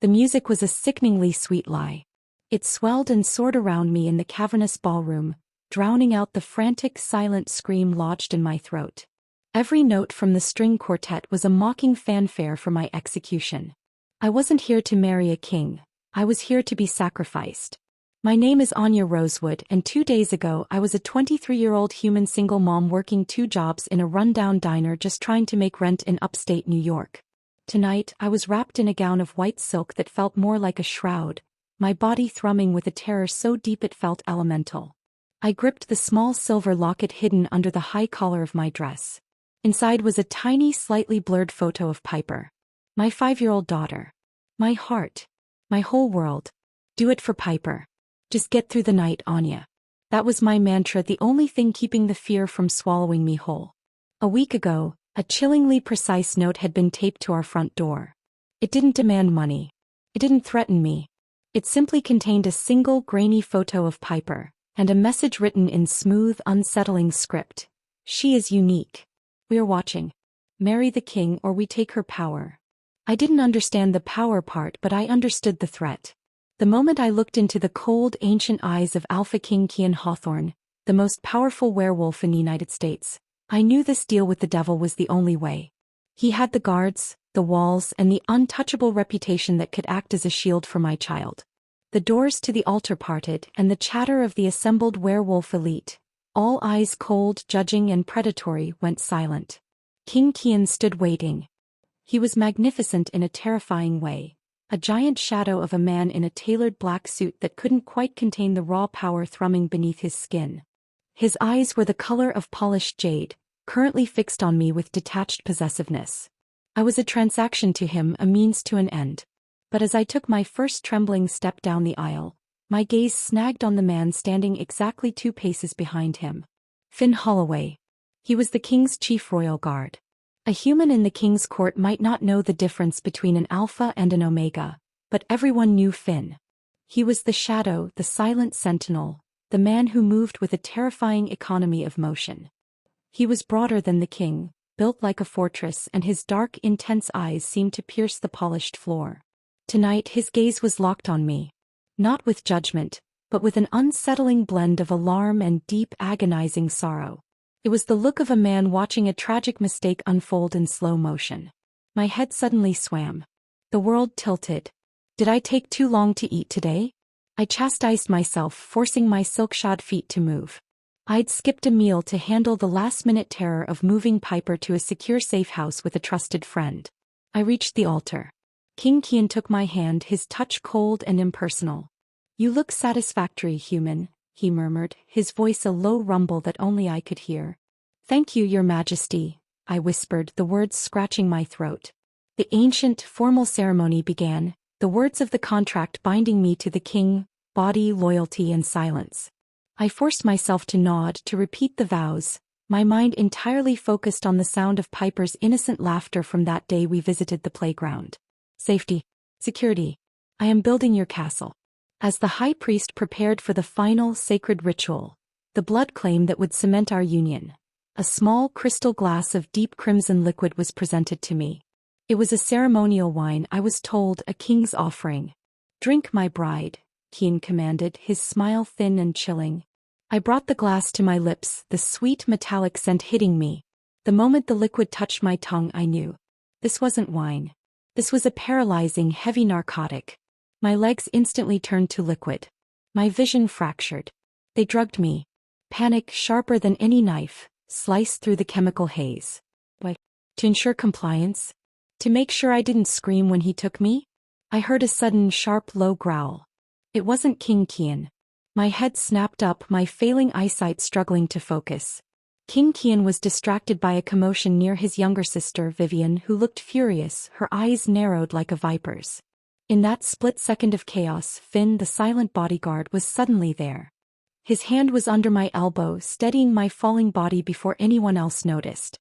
The music was a sickeningly sweet lie. It swelled and soared around me in the cavernous ballroom, drowning out the frantic, silent scream lodged in my throat. Every note from the string quartet was a mocking fanfare for my execution. I wasn't here to marry a king. I was here to be sacrificed. My name is Anya Rosewood, and 2 days ago I was a 23-year-old human single mom working 2 jobs in a rundown diner just trying to make rent in upstate New York. Tonight I was wrapped in a gown of white silk that felt more like a shroud, my body thrumming with a terror so deep it felt elemental. I gripped the small silver locket hidden under the high collar of my dress. Inside was a tiny, slightly blurred photo of Piper. My 5-year-old daughter. My heart. My whole world. Do it for Piper. Just get through the night, Anya. That was my mantra, the only thing keeping the fear from swallowing me whole. A week ago, a chillingly precise note had been taped to our front door. It didn't demand money. It didn't threaten me. It simply contained a single grainy photo of Piper, and a message written in smooth, unsettling script. She is unique. We are watching. Marry the king or we take her power. I didn't understand the power part, but I understood the threat. The moment I looked into the cold, ancient eyes of Alpha King Kian Hawthorne, the most powerful werewolf in the United States, I knew this deal with the devil was the only way. He had the guards, the walls, and the untouchable reputation that could act as a shield for my child. The doors to the altar parted, and the chatter of the assembled werewolf elite, all eyes cold, judging, and predatory, went silent. King Kian stood waiting. He was magnificent in a terrifying way, a giant shadow of a man in a tailored black suit that couldn't quite contain the raw power thrumming beneath his skin. His eyes were the color of polished jade, currently fixed on me with detached possessiveness. I was a transaction to him, a means to an end. But as I took my first trembling step down the aisle, my gaze snagged on the man standing exactly 2 paces behind him. Finn Holloway. He was the king's chief royal guard. A human in the king's court might not know the difference between an alpha and an omega, but everyone knew Finn. He was the shadow, the silent sentinel, the man who moved with a terrifying economy of motion. He was broader than the king, built like a fortress, and his dark, intense eyes seemed to pierce the polished floor. Tonight his gaze was locked on me. Not with judgment, but with an unsettling blend of alarm and deep, agonizing sorrow. It was the look of a man watching a tragic mistake unfold in slow motion. My head suddenly swam. The world tilted. Did I take too long to eat today? I chastised myself, forcing my silk-shod feet to move. I'd skipped a meal to handle the last-minute terror of moving Piper to a secure safe house with a trusted friend. I reached the altar. King Kian took my hand, his touch cold and impersonal. "You look satisfactory, human," he murmured, his voice a low rumble that only I could hear. "Thank you, your majesty," I whispered, the words scratching my throat. The ancient, formal ceremony began, the words of the contract binding me to the king: body, loyalty, and silence. I forced myself to nod, to repeat the vows, my mind entirely focused on the sound of Piper's innocent laughter from that day we visited the playground. Safety. Security. I am building your castle. As the high priest prepared for the final sacred ritual, the blood claim that would cement our union, a small crystal glass of deep crimson liquid was presented to me. It was a ceremonial wine, I was told, a king's offering. "Drink, my bride," Kian commanded, his smile thin and chilling. I brought the glass to my lips, the sweet metallic scent hitting me. The moment the liquid touched my tongue, I knew. This wasn't wine. This was a paralyzing, heavy narcotic. My legs instantly turned to liquid. My vision fractured. They drugged me. Panic, sharper than any knife, sliced through the chemical haze. Why? To ensure compliance? To make sure I didn't scream when he took me? I heard a sudden, sharp, low growl. It wasn't King Kian. My head snapped up, my failing eyesight struggling to focus. King Kian was distracted by a commotion near his younger sister, Vivian, who looked furious, her eyes narrowed like a viper's. In that split second of chaos, Finn, the silent bodyguard, was suddenly there. His hand was under my elbow, steadying my falling body before anyone else noticed.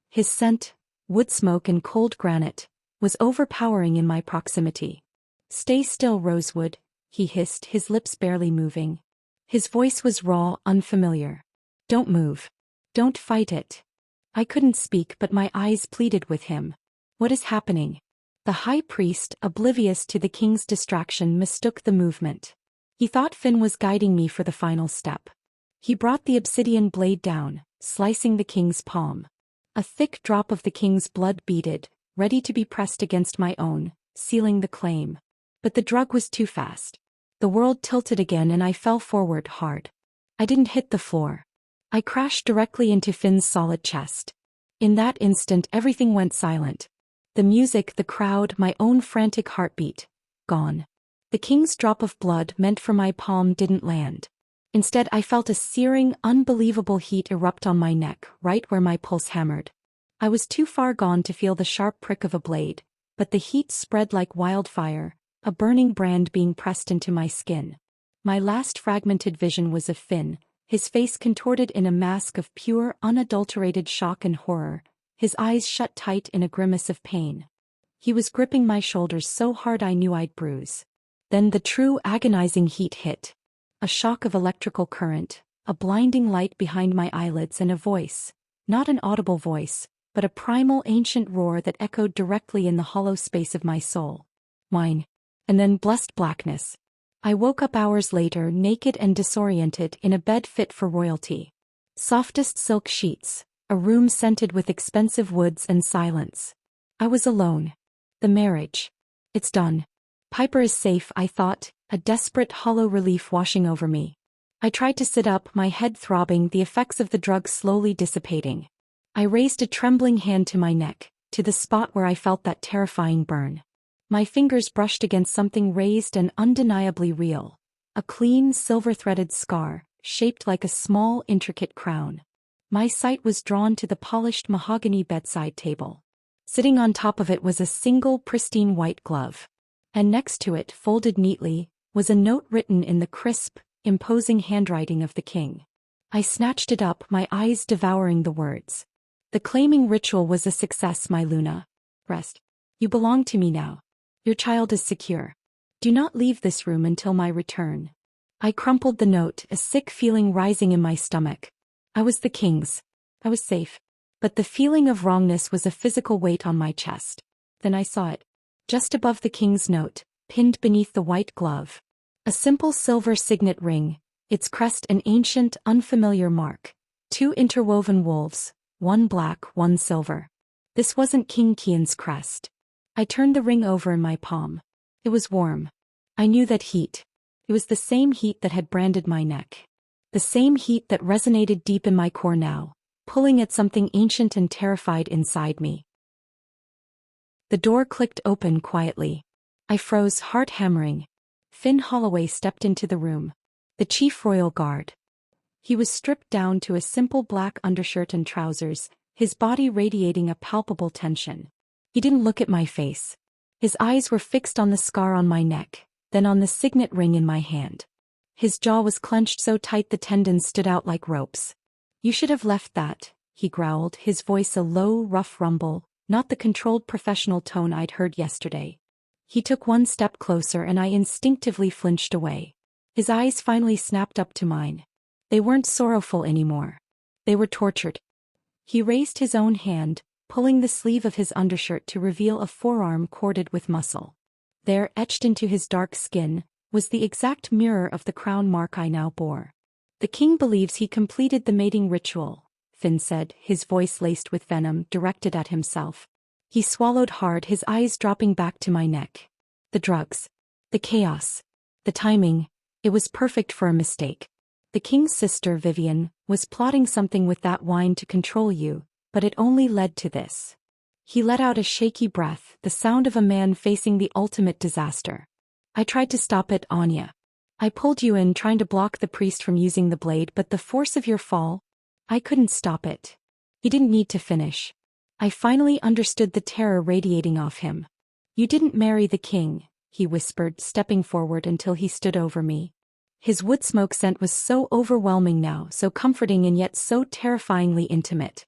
His scent, wood smoke and cold granite, was overpowering in my proximity. "Stay still, Rosewood," he hissed, his lips barely moving. His voice was raw, unfamiliar. "Don't move. Don't fight it." I couldn't speak, but my eyes pleaded with him. "What is happening?" The high priest, oblivious to the king's distraction, mistook the movement. He thought Finn was guiding me for the final step. He brought the obsidian blade down, slicing the king's palm. A thick drop of the king's blood beaded, ready to be pressed against my own, sealing the claim. But the drug was too fast. The world tilted again and I fell forward hard. I didn't hit the floor. I crashed directly into Finn's solid chest. In that instant everything went silent. The music, the crowd, my own frantic heartbeat. Gone. The king's drop of blood meant for my palm didn't land. Instead I felt a searing, unbelievable heat erupt on my neck, right where my pulse hammered. I was too far gone to feel the sharp prick of a blade, but the heat spread like wildfire, a burning brand being pressed into my skin. My last fragmented vision was of Finn, his face contorted in a mask of pure, unadulterated shock and horror, his eyes shut tight in a grimace of pain. He was gripping my shoulders so hard I knew I'd bruise. Then the true agonizing heat hit. A shock of electrical current, a blinding light behind my eyelids and a voice, not an audible voice, but a primal ancient roar that echoed directly in the hollow space of my soul. Mine. And then blessed blackness. I woke up hours later, naked and disoriented, in a bed fit for royalty. Softest silk sheets, a room scented with expensive woods and silence. I was alone. The marriage. It's done. Piper is safe, I thought, a desperate hollow relief washing over me. I tried to sit up, my head throbbing, the effects of the drug slowly dissipating. I raised a trembling hand to my neck, to the spot where I felt that terrifying burn. My fingers brushed against something raised and undeniably real. A clean, silver-threaded scar, shaped like a small, intricate crown. My sight was drawn to the polished mahogany bedside table. Sitting on top of it was a single, pristine white glove. And next to it, folded neatly, was a note written in the crisp, imposing handwriting of the king. I snatched it up, my eyes devouring the words. The claiming ritual was a success, my Luna. Rest. You belong to me now. Your child is secure. Do not leave this room until my return. I crumpled the note, a sick feeling rising in my stomach. I was the king's. I was safe. But the feeling of wrongness was a physical weight on my chest. Then I saw it. Just above the king's note, pinned beneath the white glove. A simple silver signet ring, its crest an ancient, unfamiliar mark. 2 interwoven wolves, one black, one silver. This wasn't King Kian's crest. I turned the ring over in my palm. It was warm. I knew that heat. It was the same heat that had branded my neck. The same heat that resonated deep in my core now, pulling at something ancient and terrified inside me. The door clicked open quietly. I froze, heart hammering. Finn Holloway stepped into the room. The chief royal guard. He was stripped down to a simple black undershirt and trousers, his body radiating a palpable tension. He didn't look at my face. His eyes were fixed on the scar on my neck, then on the signet ring in my hand. His jaw was clenched so tight the tendons stood out like ropes. You should have left that, he growled, his voice a low, rough rumble, not the controlled professional tone I'd heard yesterday. He took one step closer and I instinctively flinched away. His eyes finally snapped up to mine. They weren't sorrowful anymore. They were tortured. He raised his own hand, pulling the sleeve of his undershirt to reveal a forearm corded with muscle. There, etched into his dark skin, was the exact mirror of the crown mark I now bore. The king believes he completed the mating ritual, Finn said, his voice laced with venom directed at himself. He swallowed hard, his eyes dropping back to my neck. The drugs. The chaos. The timing. It was perfect for a mistake. The king's sister, Vivian, was plotting something with that wine to control you, but it only led to this. He let out a shaky breath, the sound of a man facing the ultimate disaster. I tried to stop it, Anya. I pulled you in, trying to block the priest from using the blade, but the force of your fall, I couldn't stop it. He didn't need to finish. I finally understood the terror radiating off him. You didn't marry the king, he whispered, stepping forward until he stood over me. His wood smoke scent was so overwhelming now, so comforting and yet so terrifyingly intimate.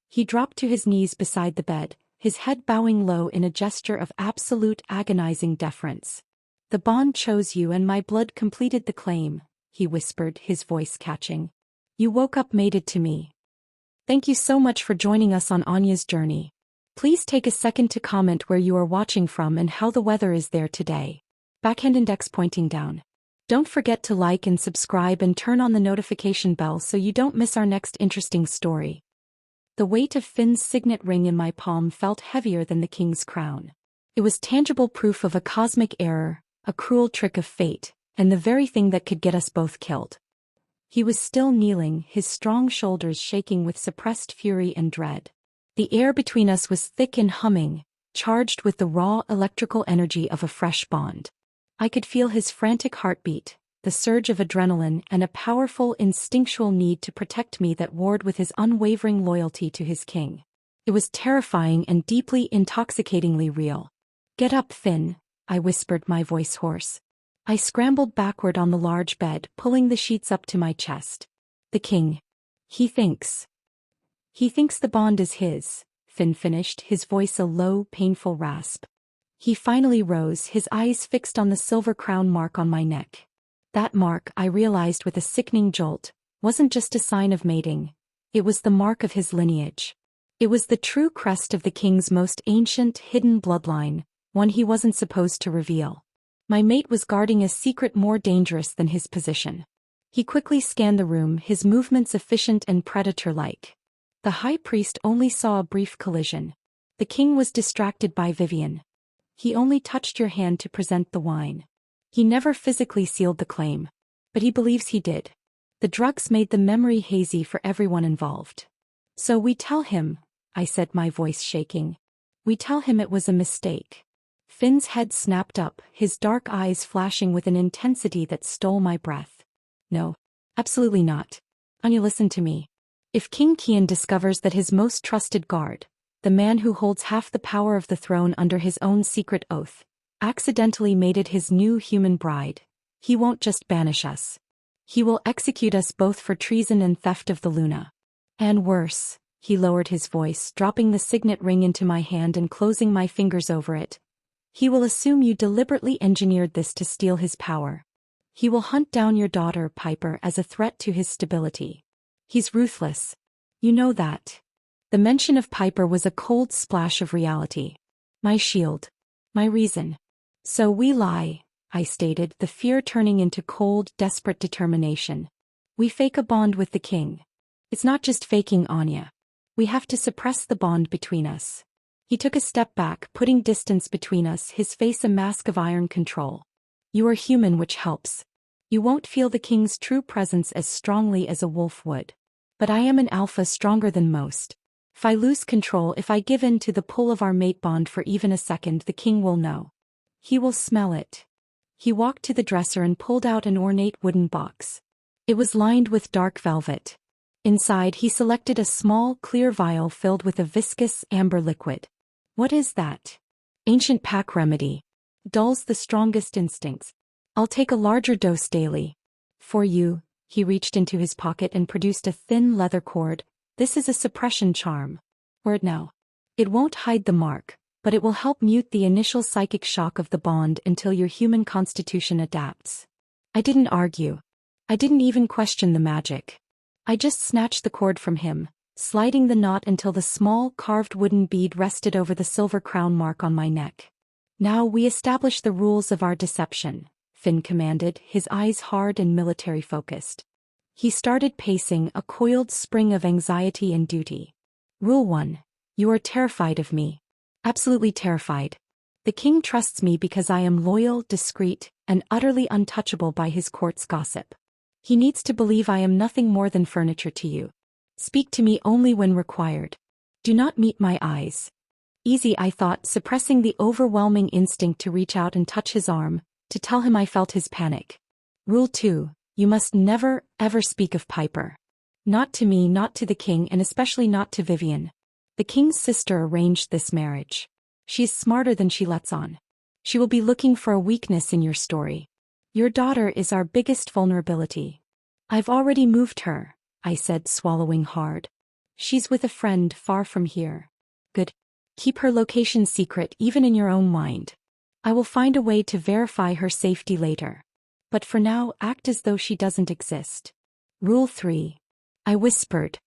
He dropped to his knees beside the bed, his head bowing low in a gesture of absolute agonizing deference. The bond chose you and my blood completed the claim, he whispered, his voice catching. You woke up mated to me. Thank you so much for joining us on Anya's journey. Please take a second to comment where you are watching from and how the weather is there today. Backhand index pointing down. Don't forget to like and subscribe and turn on the notification bell so you don't miss our next interesting story. The weight of Finn's signet ring in my palm felt heavier than the king's crown. It was tangible proof of a cosmic error, a cruel trick of fate, and the very thing that could get us both killed. He was still kneeling, his strong shoulders shaking with suppressed fury and dread. The air between us was thick and humming, charged with the raw electrical energy of a fresh bond. I could feel his frantic heartbeat, the surge of adrenaline and a powerful instinctual need to protect me that warred with his unwavering loyalty to his king. It was terrifying and deeply intoxicatingly real. "Get up, Finn," I whispered, my voice hoarse. I scrambled backward on the large bed, pulling the sheets up to my chest. "The king. He thinks the bond is his," Finn finished, his voice a low, painful rasp. He finally rose, his eyes fixed on the silver crown mark on my neck. That mark, I realized with a sickening jolt, wasn't just a sign of mating. It was the mark of his lineage. It was the true crest of the king's most ancient, hidden bloodline, one he wasn't supposed to reveal. My mate was guarding a secret more dangerous than his position. He quickly scanned the room, his movements efficient and predator-like. The high priest only saw a brief collision. The king was distracted by Vivian. "He only touched your hand to present the wine. He never physically sealed the claim. But he believes he did. The drugs made the memory hazy for everyone involved. So we tell him," I said, my voice shaking. "We tell him it was a mistake." Finn's head snapped up, his dark eyes flashing with an intensity that stole my breath. "No. Absolutely not. Anya, listen to me. If King Kian discovers that his most trusted guard, the man who holds half the power of the throne under his own secret oath, accidentally mated his new human bride, he won't just banish us. He will execute us both for treason and theft of the Luna. And worse," he lowered his voice, dropping the signet ring into my hand and closing my fingers over it. "He will assume you deliberately engineered this to steal his power. He will hunt down your daughter, Piper, as a threat to his stability. He's ruthless. You know that." The mention of Piper was a cold splash of reality. My shield. My reason. "So we lie," I stated, the fear turning into cold, desperate determination. "We fake a bond with the king. It's not just faking, Anya. We have to suppress the bond between us." He took a step back, putting distance between us, his face a mask of iron control. "You are human, which helps. You won't feel the king's true presence as strongly as a wolf would. But I am an alpha, stronger than most. If I lose control, if I give in to the pull of our mate bond for even a second, the king will know. He will smell it." He walked to the dresser and pulled out an ornate wooden box. It was lined with dark velvet. Inside, he selected a small, clear vial filled with a viscous, amber liquid. "What is that?" "Ancient pack remedy. Dulls the strongest instincts. I'll take a larger dose daily." "For you." He reached into his pocket and produced a thin leather cord. "This is a suppression charm. Wear it now. It won't hide the mark, but it will help mute the initial psychic shock of the bond until your human constitution adapts." I didn't argue. I didn't even question the magic. I just snatched the cord from him, sliding the knot until the small, carved wooden bead rested over the silver crown mark on my neck. "Now we establish the rules of our deception," Finn commanded, his eyes hard and military-focused. He started pacing, a coiled spring of anxiety and duty. "Rule 1. You are terrified of me. Absolutely terrified. The king trusts me because I am loyal, discreet, and utterly untouchable by his court's gossip. He needs to believe I am nothing more than furniture to you. Speak to me only when required. Do not meet my eyes." Easy, I thought, suppressing the overwhelming instinct to reach out and touch his arm, to tell him I felt his panic. "Rule 2. You must never, ever speak of Piper. Not to me, not to the king, and especially not to Vivian. The king's sister arranged this marriage. She is smarter than she lets on. She will be looking for a weakness in your story. Your daughter is our biggest vulnerability." "I've already moved her," I said, swallowing hard. "She's with a friend far from here." "Good. Keep her location secret even in your own mind. I will find a way to verify her safety later. But for now, act as though she doesn't exist." "Rule 3. I whispered.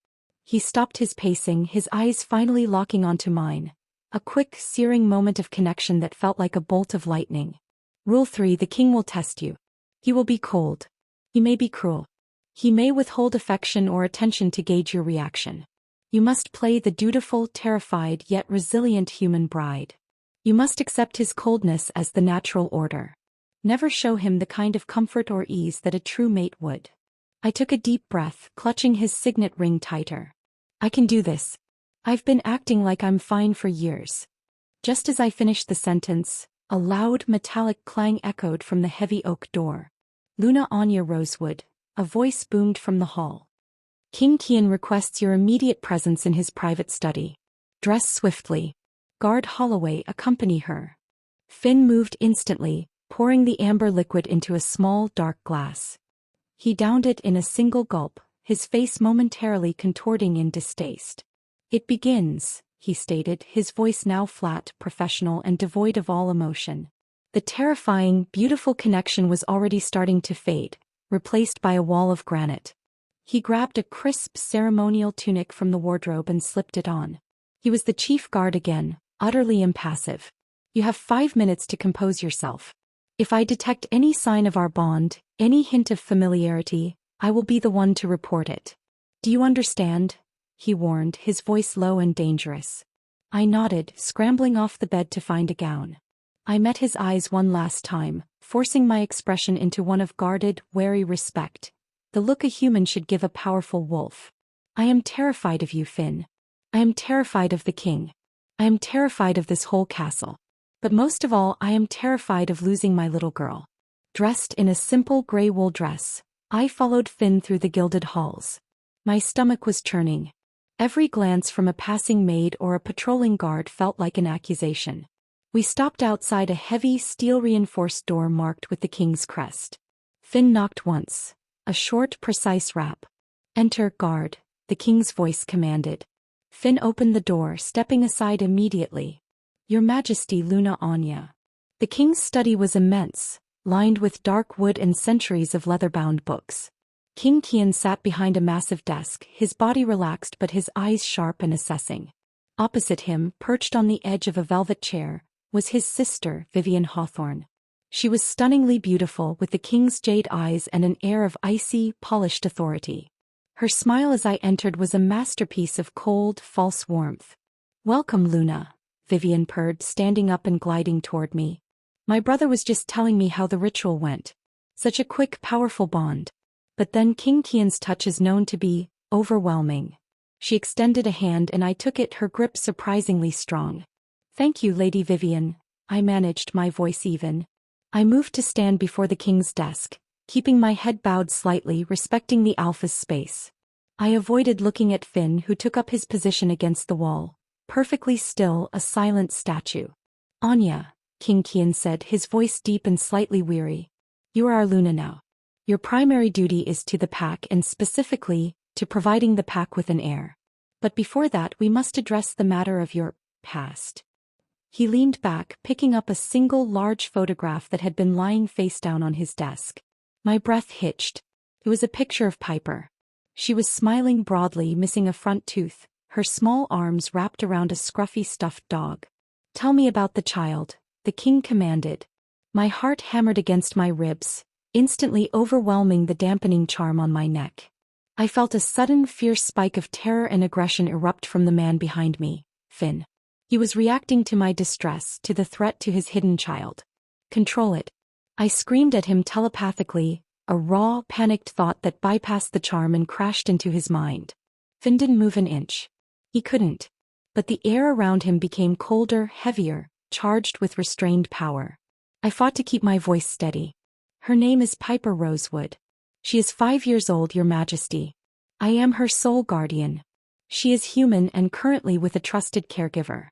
He stopped his pacing, his eyes finally locking onto mine. A quick, searing moment of connection that felt like a bolt of lightning. Rule 3: the king will test you. He will be cold. He may be cruel. He may withhold affection or attention to gauge your reaction. You must play the dutiful, terrified yet resilient human bride. You must accept his coldness as the natural order. Never show him the kind of comfort or ease that a true mate would. I took a deep breath, clutching his signet ring tighter. I can do this. I've been acting like I'm fine for years. Just as I finished the sentence, a loud metallic clang echoed from the heavy oak door. Luna Anya Rosewood, a voice boomed from the hall. King Kian requests your immediate presence in his private study. Dress swiftly. Guard Holloway accompany her. Finn moved instantly, pouring the amber liquid into a small dark glass. He downed it in a single gulp, his face momentarily contorting in distaste. It begins, he stated, his voice now flat, professional and devoid of all emotion. The terrifying, beautiful connection was already starting to fade, replaced by a wall of granite. He grabbed a crisp ceremonial tunic from the wardrobe and slipped it on. He was the chief guard again, utterly impassive. You have 5 minutes to compose yourself. If I detect any sign of our bond, any hint of familiarity, I will be the one to report it. Do you understand? He warned, his voice low and dangerous. I nodded, scrambling off the bed to find a gown. I met his eyes one last time, forcing my expression into one of guarded, wary respect, the look a human should give a powerful wolf. I am terrified of you, Finn. I am terrified of the king. I am terrified of this whole castle. But most of all, I am terrified of losing my little girl. Dressed in a simple gray wool dress, I followed Finn through the gilded halls. My stomach was churning. Every glance from a passing maid or a patrolling guard felt like an accusation. We stopped outside a heavy, steel-reinforced door marked with the king's crest. Finn knocked once. A short, precise rap. Enter, guard, the king's voice commanded. Finn opened the door, stepping aside immediately. Your Majesty, Luna Anya. The king's study was immense, lined with dark wood and centuries of leather-bound books. King Kian sat behind a massive desk, his body relaxed but his eyes sharp and assessing. Opposite him, perched on the edge of a velvet chair, was his sister, Vivian Hawthorne. She was stunningly beautiful, with the king's jade eyes and an air of icy, polished authority. Her smile as I entered was a masterpiece of cold, false warmth. Welcome, Luna, Vivian purred, standing up and gliding toward me. My brother was just telling me how the ritual went. Such a quick, powerful bond. But then King Kian's touch is known to be overwhelming. She extended a hand and I took it, her grip surprisingly strong. Thank you, Lady Vivian, I managed, my voice even. I moved to stand before the king's desk, keeping my head bowed slightly, respecting the alpha's space. I avoided looking at Finn, who took up his position against the wall, perfectly still, a silent statue. Anya, King Kian said, his voice deep and slightly weary. You are our Luna now. Your primary duty is to the pack and specifically, to providing the pack with an heir. But before that we must address the matter of your past. He leaned back, picking up a single large photograph that had been lying face down on his desk. My breath hitched. It was a picture of Piper. She was smiling broadly, missing a front tooth, her small arms wrapped around a scruffy stuffed dog. Tell me about the child, the king commanded. My heart hammered against my ribs, instantly overwhelming the dampening charm on my neck. I felt a sudden, fierce spike of terror and aggression erupt from the man behind me, Finn. He was reacting to my distress, to the threat to his hidden child. Control it. I screamed at him telepathically, a raw, panicked thought that bypassed the charm and crashed into his mind. Finn didn't move an inch. He couldn't. But the air around him became colder, heavier, charged with restrained power. I fought to keep my voice steady. Her name is Piper Rosewood. She is 5 years old, Your Majesty. I am her sole guardian. She is human and currently with a trusted caregiver.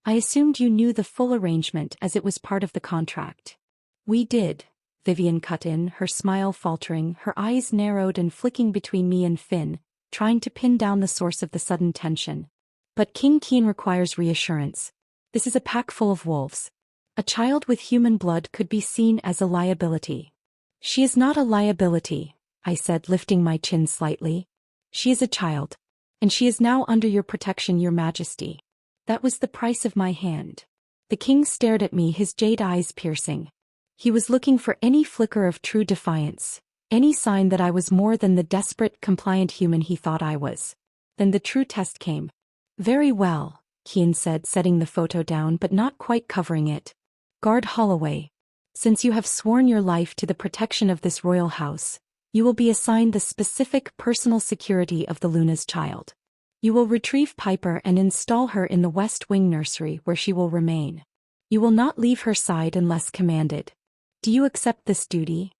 I assumed you knew the full arrangement as it was part of the contract. We did, Vivian cut in, her smile faltering, her eyes narrowed and flicking between me and Finn, trying to pin down the source of the sudden tension. But King Kian requires reassurance. This is a pack full of wolves. A child with human blood could be seen as a liability. She is not a liability, I said, lifting my chin slightly. She is a child. And she is now under your protection, Your Majesty. That was the price of my hand. The king stared at me, his jade eyes piercing. He was looking for any flicker of true defiance, any sign that I was more than the desperate, compliant human he thought I was. Then the true test came. Very well, Kian said, setting the photo down but not quite covering it. Guard Holloway. Since you have sworn your life to the protection of this royal house, you will be assigned the specific personal security of the Luna's child. You will retrieve Piper and install her in the West Wing nursery where she will remain. You will not leave her side unless commanded. Do you accept this duty?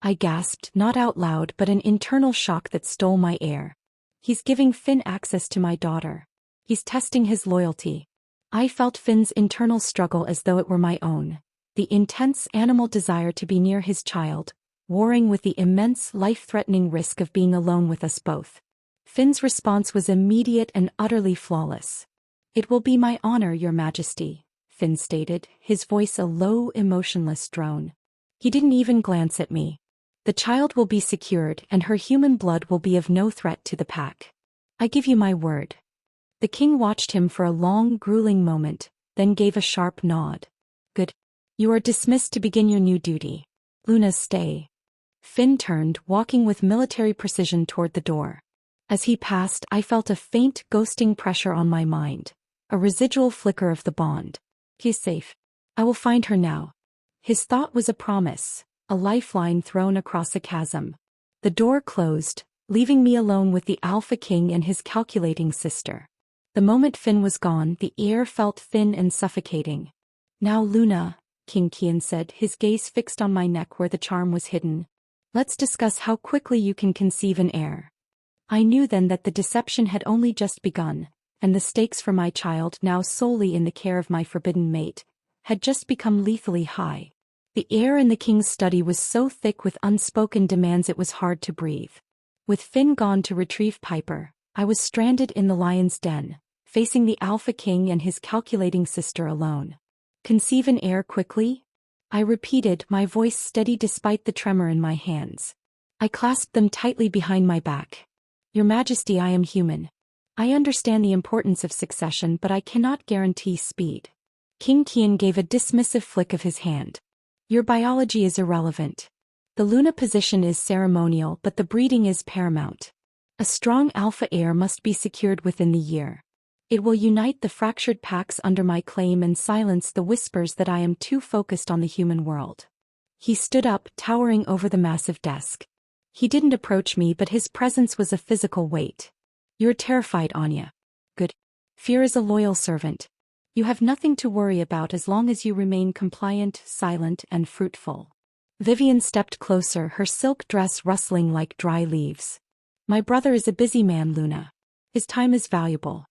I gasped, not out loud but an internal shock that stole my air. He's giving Finn access to my daughter. He's testing his loyalty. I felt Finn's internal struggle as though it were my own. The intense animal desire to be near his child, warring with the immense life-threatening risk of being alone with us both. Finn's response was immediate and utterly flawless. It will be my honor, Your Majesty, Finn stated, his voice a low, emotionless drone. He didn't even glance at me. The child will be secured and her human blood will be of no threat to the pack. I give you my word. The king watched him for a long, grueling moment, then gave a sharp nod. Good. You are dismissed to begin your new duty. Luna, stay. Finn turned, walking with military precision toward the door. As he passed, I felt a faint, ghosting pressure on my mind, a residual flicker of the bond. He's safe. I will find her now. His thought was a promise, a lifeline thrown across a chasm. The door closed, leaving me alone with the Alpha King and his calculating sister. The moment Finn was gone, the air felt thin and suffocating. Now Luna, King Kian said, his gaze fixed on my neck where the charm was hidden. Let's discuss how quickly you can conceive an heir. I knew then that the deception had only just begun, and the stakes for my child, now solely in the care of my forbidden mate, had just become lethally high. The air in the king's study was so thick with unspoken demands it was hard to breathe. With Finn gone to retrieve Piper, I was stranded in the lion's den, facing the Alpha King and his calculating sister alone. Conceive an heir quickly? I repeated, my voice steady despite the tremor in my hands. I clasped them tightly behind my back. Your Majesty, I am human. I understand the importance of succession, but I cannot guarantee speed. King Kian gave a dismissive flick of his hand. Your biology is irrelevant. The Luna position is ceremonial, but the breeding is paramount. A strong alpha heir must be secured within the year. It will unite the fractured packs under my claim and silence the whispers that I am too focused on the human world. He stood up, towering over the massive desk. He didn't approach me, but his presence was a physical weight. You're terrified, Anya. Good. Fear is a loyal servant. You have nothing to worry about as long as you remain compliant, silent, and fruitful. Vivian stepped closer, her silk dress rustling like dry leaves. My brother is a busy man, Luna. His time is valuable.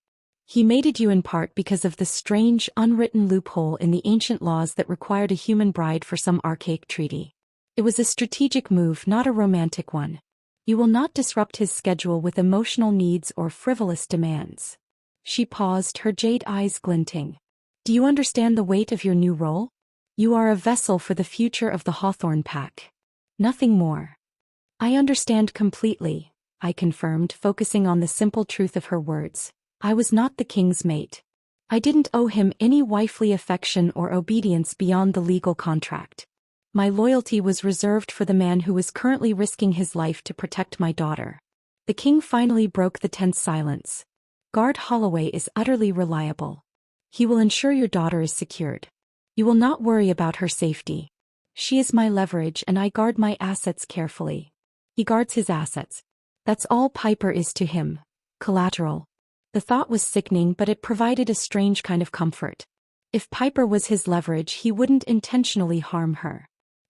He mated you in part because of the strange, unwritten loophole in the ancient laws that required a human bride for some archaic treaty. It was a strategic move, not a romantic one. You will not disrupt his schedule with emotional needs or frivolous demands. She paused, her jade eyes glinting. Do you understand the weight of your new role? You are a vessel for the future of the Hawthorne Pack. Nothing more. I understand completely, I confirmed, focusing on the simple truth of her words. I was not the king's mate. I didn't owe him any wifely affection or obedience beyond the legal contract. My loyalty was reserved for the man who was currently risking his life to protect my daughter. The king finally broke the tense silence. Guard Holloway is utterly reliable. He will ensure your daughter is secured. You will not worry about her safety. She is my leverage and I guard my assets carefully. He guards his assets. That's all Piper is to him. Collateral. The thought was sickening, but it provided a strange kind of comfort. If Piper was his leverage, he wouldn't intentionally harm her.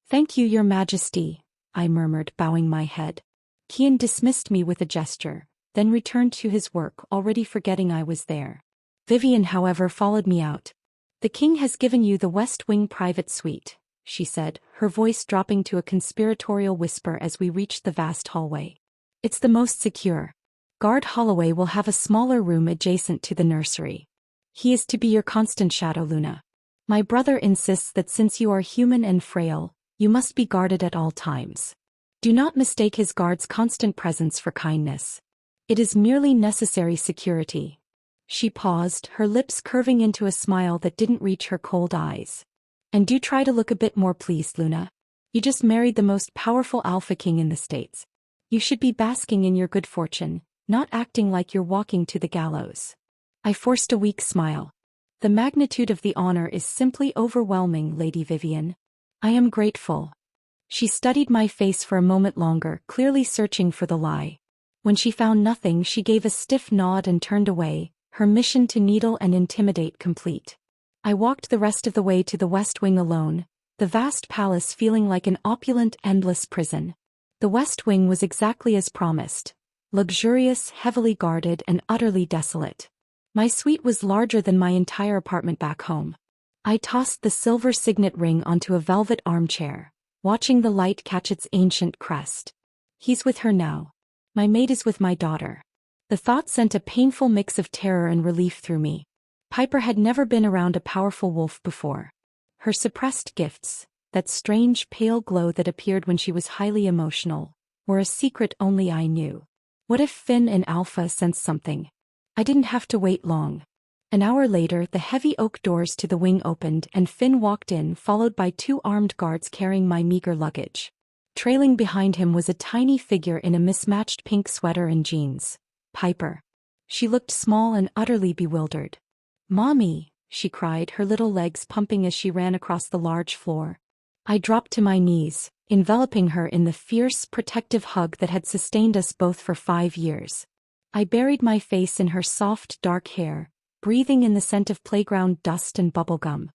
Thank you, Your Majesty, I murmured, bowing my head. Kian dismissed me with a gesture, then returned to his work, already forgetting I was there. Vivian, however, followed me out. The king has given you the West Wing private suite, she said, her voice dropping to a conspiratorial whisper as we reached the vast hallway. It's the most secure. Guard Holloway will have a smaller room adjacent to the nursery. He is to be your constant shadow, Luna. My brother insists that since you are human and frail, you must be guarded at all times. Do not mistake his guard's constant presence for kindness. It is merely necessary security. She paused, her lips curving into a smile that didn't reach her cold eyes. And do try to look a bit more pleased, Luna. You just married the most powerful alpha king in the States. You should be basking in your good fortune, not acting like you're walking to the gallows. I forced a weak smile. The magnitude of the honor is simply overwhelming, Lady Vivian. I am grateful. She studied my face for a moment longer, clearly searching for the lie. When she found nothing, she gave a stiff nod and turned away, her mission to needle and intimidate complete. I walked the rest of the way to the West Wing alone, the vast palace feeling like an opulent, endless prison. The West Wing was exactly as promised. Luxurious, heavily guarded, and utterly desolate. My suite was larger than my entire apartment back home. I tossed the silver signet ring onto a velvet armchair, watching the light catch its ancient crest. He's with her now. My maid is with my daughter. The thought sent a painful mix of terror and relief through me. Piper had never been around a powerful wolf before. Her suppressed gifts, that strange pale glow that appeared when she was highly emotional, were a secret only I knew. What if Finn and Alpha sensed something? I didn't have to wait long. An hour later, the heavy oak doors to the wing opened and Finn walked in, followed by 2 armed guards carrying my meager luggage. Trailing behind him was a tiny figure in a mismatched pink sweater and jeans. Piper. She looked small and utterly bewildered. "Mommy," she cried, her little legs pumping as she ran across the large floor. I dropped to my knees, enveloping her in the fierce, protective hug that had sustained us both for 5 years. I buried my face in her soft, dark hair, breathing in the scent of playground dust and bubblegum.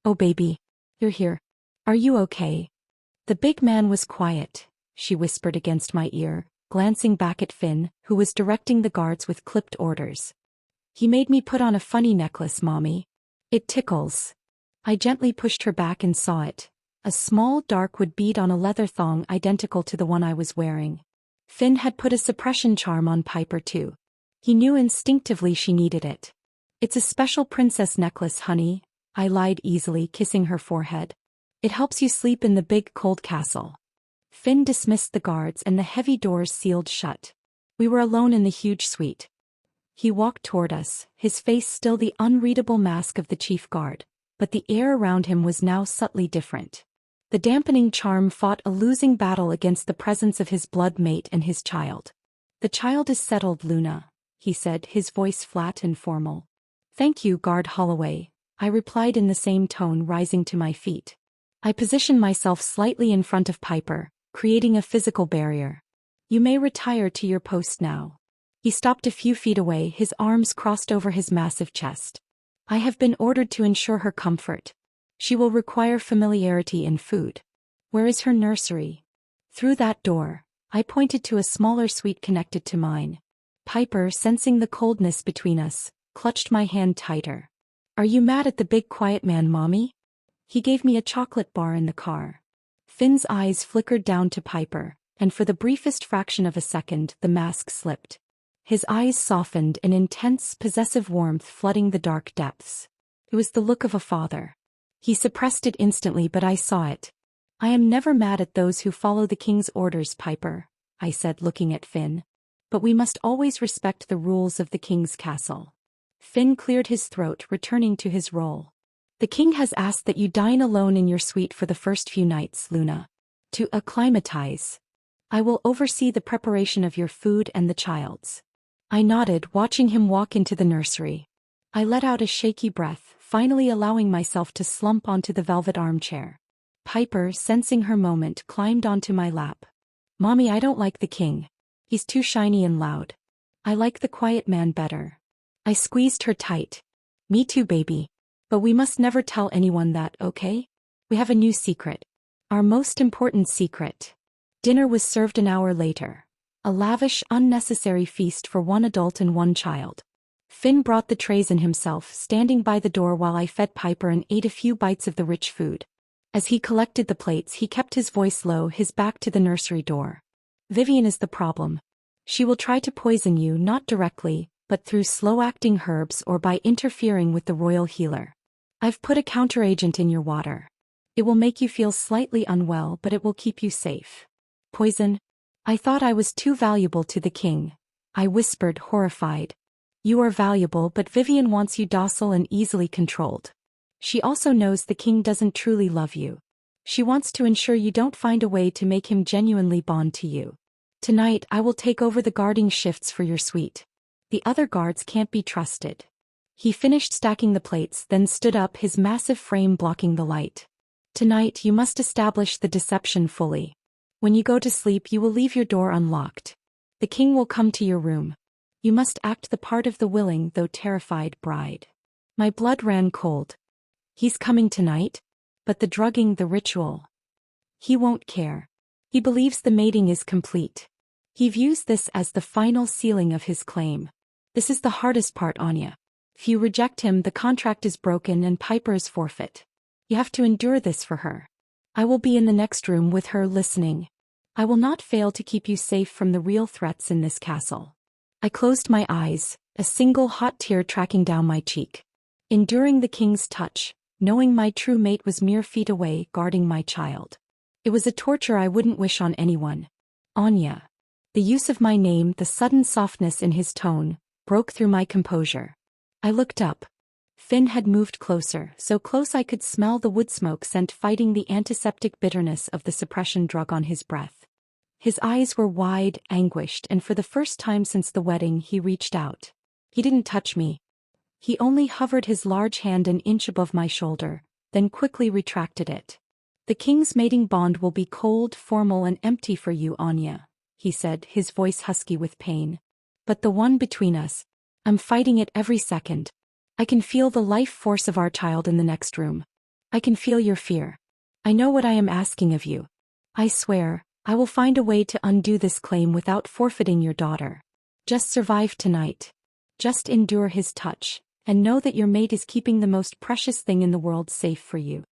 "Oh baby. You're here. Are you okay?" The big man was quiet, she whispered against my ear, glancing back at Finn, who was directing the guards with clipped orders. "He made me put on a funny necklace, Mommy. It tickles." I gently pushed her back and saw it. A small dark wood bead on a leather thong identical to the one I was wearing. Finn had put a suppression charm on Piper too. He knew instinctively she needed it. "It's a special princess necklace, honey," I lied easily, kissing her forehead. "It helps you sleep in the big cold castle." Finn dismissed the guards and the heavy doors sealed shut. We were alone in the huge suite. He walked toward us, his face still the unreadable mask of the chief guard, but the air around him was now subtly different. The dampening charm fought a losing battle against the presence of his blood mate and his child. "The child is settled, Luna," he said, his voice flat and formal. "Thank you, Guard Holloway," I replied in the same tone, rising to my feet. I positioned myself slightly in front of Piper, creating a physical barrier. "You may retire to your post now." He stopped a few feet away, his arms crossed over his massive chest. "I have been ordered to ensure her comfort. She will require familiarity in food. Where is her nursery?" "Through that door." I pointed to a smaller suite connected to mine. Piper, sensing the coldness between us, clutched my hand tighter. "Are you mad at the big quiet man, Mommy? He gave me a chocolate bar in the car." Finn's eyes flickered down to Piper, and for the briefest fraction of a second the mask slipped. His eyes softened, an intense, possessive warmth flooding the dark depths. It was the look of a father. He suppressed it instantly, but I saw it. "I am never mad at those who follow the king's orders, Piper," I said, looking at Finn. "But we must always respect the rules of the king's castle." Finn cleared his throat, returning to his role. "The king has asked that you dine alone in your suite for the first few nights, Luna. To acclimatize. I will oversee the preparation of your food and the child's." I nodded, watching him walk into the nursery. I let out a shaky breath, finally allowing myself to slump onto the velvet armchair. Piper, sensing her moment, climbed onto my lap. "Mommy, I don't like the king. He's too shiny and loud. I like the quiet man better." I squeezed her tight. "Me too, baby. But we must never tell anyone that, okay? We have a new secret. Our most important secret." Dinner was served an hour later. A lavish, unnecessary feast for 1 adult and 1 child. Finn brought the trays in himself, standing by the door while I fed Piper and ate a few bites of the rich food. As he collected the plates, he kept his voice low, his back to the nursery door. "Vivian is the problem. She will try to poison you, not directly, but through slow-acting herbs or by interfering with the royal healer. I've put a counteragent in your water. It will make you feel slightly unwell, but it will keep you safe." "Poison? I thought I was too valuable to the king," I whispered, horrified. You are valuable, but Vivian wants you docile and easily controlled. She also knows the king doesn't truly love you. She wants to ensure you don't find a way to make him genuinely bond to you. Tonight I will take over the guarding shifts for your suite. The other guards can't be trusted. He finished stacking the plates, then stood up, his massive frame blocking the light. Tonight you must establish the deception fully. When you go to sleep you will leave your door unlocked. The king will come to your room. You must act the part of the willing though terrified bride. My blood ran cold. He's coming tonight? But the drugging, the ritual. He won't care. He believes the mating is complete. He views this as the final sealing of his claim. This is the hardest part, Anya. If you reject him, the contract is broken and Piper is forfeit. You have to endure this for her. I will be in the next room with her listening. I will not fail to keep you safe from the real threats in this castle. I closed my eyes, a single hot tear tracking down my cheek. Enduring the king's touch, knowing my true mate was mere feet away, guarding my child. It was a torture I wouldn't wish on anyone. Anya. The use of my name, the sudden softness in his tone, broke through my composure. I looked up. Finn had moved closer, so close I could smell the wood smoke scent fighting the antiseptic bitterness of the suppression drug on his breath. His eyes were wide, anguished, and for the first time since the wedding he reached out. He didn't touch me. He only hovered his large hand an inch above my shoulder, then quickly retracted it. The king's mating bond will be cold, formal, and empty for you, Anya, he said, his voice husky with pain. But the one between us, I'm fighting it every second. I can feel the life force of our child in the next room. I can feel your fear. I know what I am asking of you. I swear, I will find a way to undo this claim without forfeiting your daughter. Just survive tonight. Just endure his touch, and know that your mate is keeping the most precious thing in the world safe for you.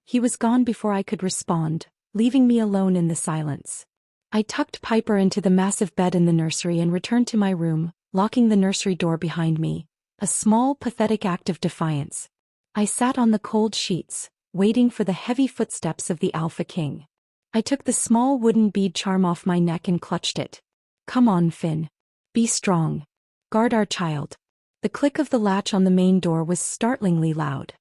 He was gone before I could respond, leaving me alone in the silence. I tucked Piper into the massive bed in the nursery and returned to my room, locking the nursery door behind me, a small, pathetic act of defiance. I sat on the cold sheets, waiting for the heavy footsteps of the Alpha King. I took the small wooden bead charm off my neck and clutched it. Come on, Finn. Be strong. Guard our child. The click of the latch on the main door was startlingly loud.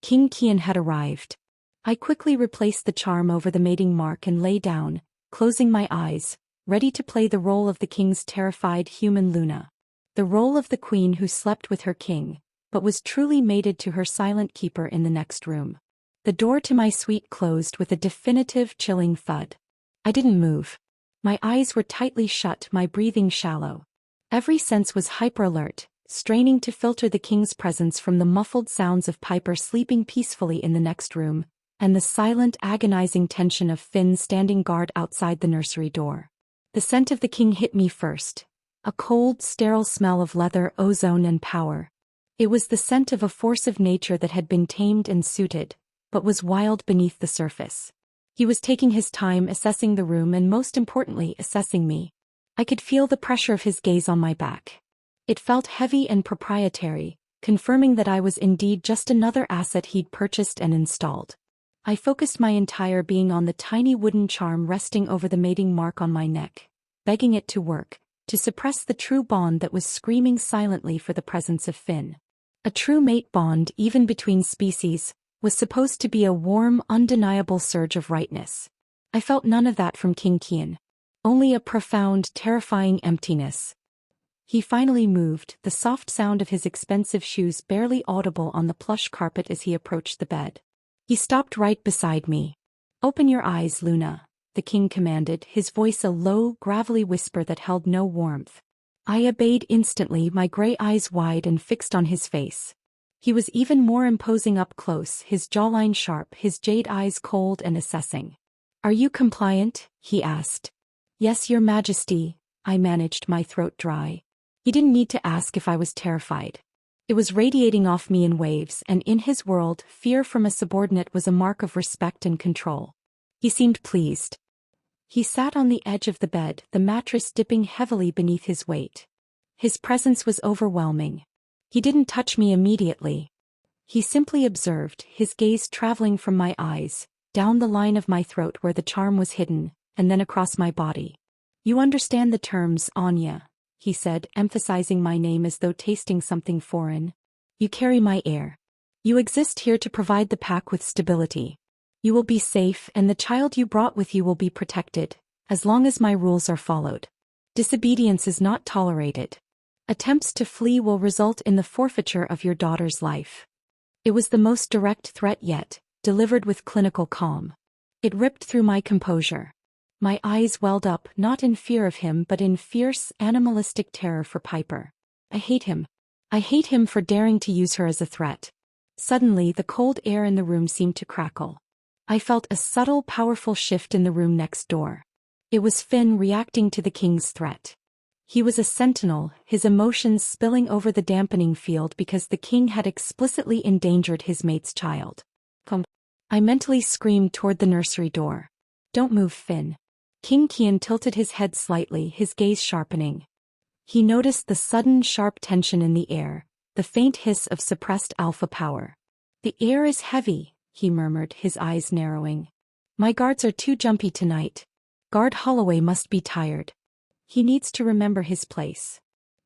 King Kian had arrived. I quickly replaced the charm over the mating mark and lay down, closing my eyes, ready to play the role of the king's terrified human Luna. The role of the queen who slept with her king, but was truly mated to her silent keeper in the next room. The door to my suite closed with a definitive chilling thud. I didn't move. My eyes were tightly shut, my breathing shallow. Every sense was hyper-alert, straining to filter the king's presence from the muffled sounds of Piper sleeping peacefully in the next room, and the silent, agonizing tension of Finn standing guard outside the nursery door. The scent of the king hit me first. A cold, sterile smell of leather, ozone, and power. It was the scent of a force of nature that had been tamed and suited, but was wild beneath the surface. He was taking his time assessing the room and most importantly assessing me. I could feel the pressure of his gaze on my back. It felt heavy and proprietary, confirming that I was indeed just another asset he'd purchased and installed. I focused my entire being on the tiny wooden charm resting over the mating mark on my neck, begging it to work, to suppress the true bond that was screaming silently for the presence of Finn. A true mate bond, even between species, was supposed to be a warm, undeniable surge of rightness. I felt none of that from King Kian. Only a profound, terrifying emptiness. He finally moved, the soft sound of his expensive shoes barely audible on the plush carpet as he approached the bed. He stopped right beside me. "Open your eyes, Luna," the king commanded, his voice a low, gravelly whisper that held no warmth. I obeyed instantly, my gray eyes wide and fixed on his face. He was even more imposing up close, his jawline sharp, his jade eyes cold and assessing. "Are you compliant?" he asked. "Yes, your majesty," I managed, my throat dry. He didn't need to ask if I was terrified. It was radiating off me in waves, and in his world, fear from a subordinate was a mark of respect and control. He seemed pleased. He sat on the edge of the bed, the mattress dipping heavily beneath his weight. His presence was overwhelming. He didn't touch me immediately. He simply observed, his gaze traveling from my eyes, down the line of my throat where the charm was hidden, and then across my body. "You understand the terms, Anya," he said, emphasizing my name as though tasting something foreign. You carry my heir. You exist here to provide the pack with stability. You will be safe and the child you brought with you will be protected, as long as my rules are followed. Disobedience is not tolerated. Attempts to flee will result in the forfeiture of your daughter's life. It was the most direct threat yet, delivered with clinical calm. It ripped through my composure. My eyes welled up not in fear of him but in fierce, animalistic terror for Piper. I hate him. I hate him for daring to use her as a threat. Suddenly the cold air in the room seemed to crackle. I felt a subtle, powerful shift in the room next door. It was Finn reacting to the king's threat. He was a sentinel, his emotions spilling over the dampening field because the king had explicitly endangered his mate's child. Come. I mentally screamed toward the nursery door. Don't move, Finn. King Kian tilted his head slightly, his gaze sharpening. He noticed the sudden sharp tension in the air, the faint hiss of suppressed alpha power. The air is heavy, he murmured, his eyes narrowing. My guards are too jumpy tonight. Guard Holloway must be tired. He needs to remember his place.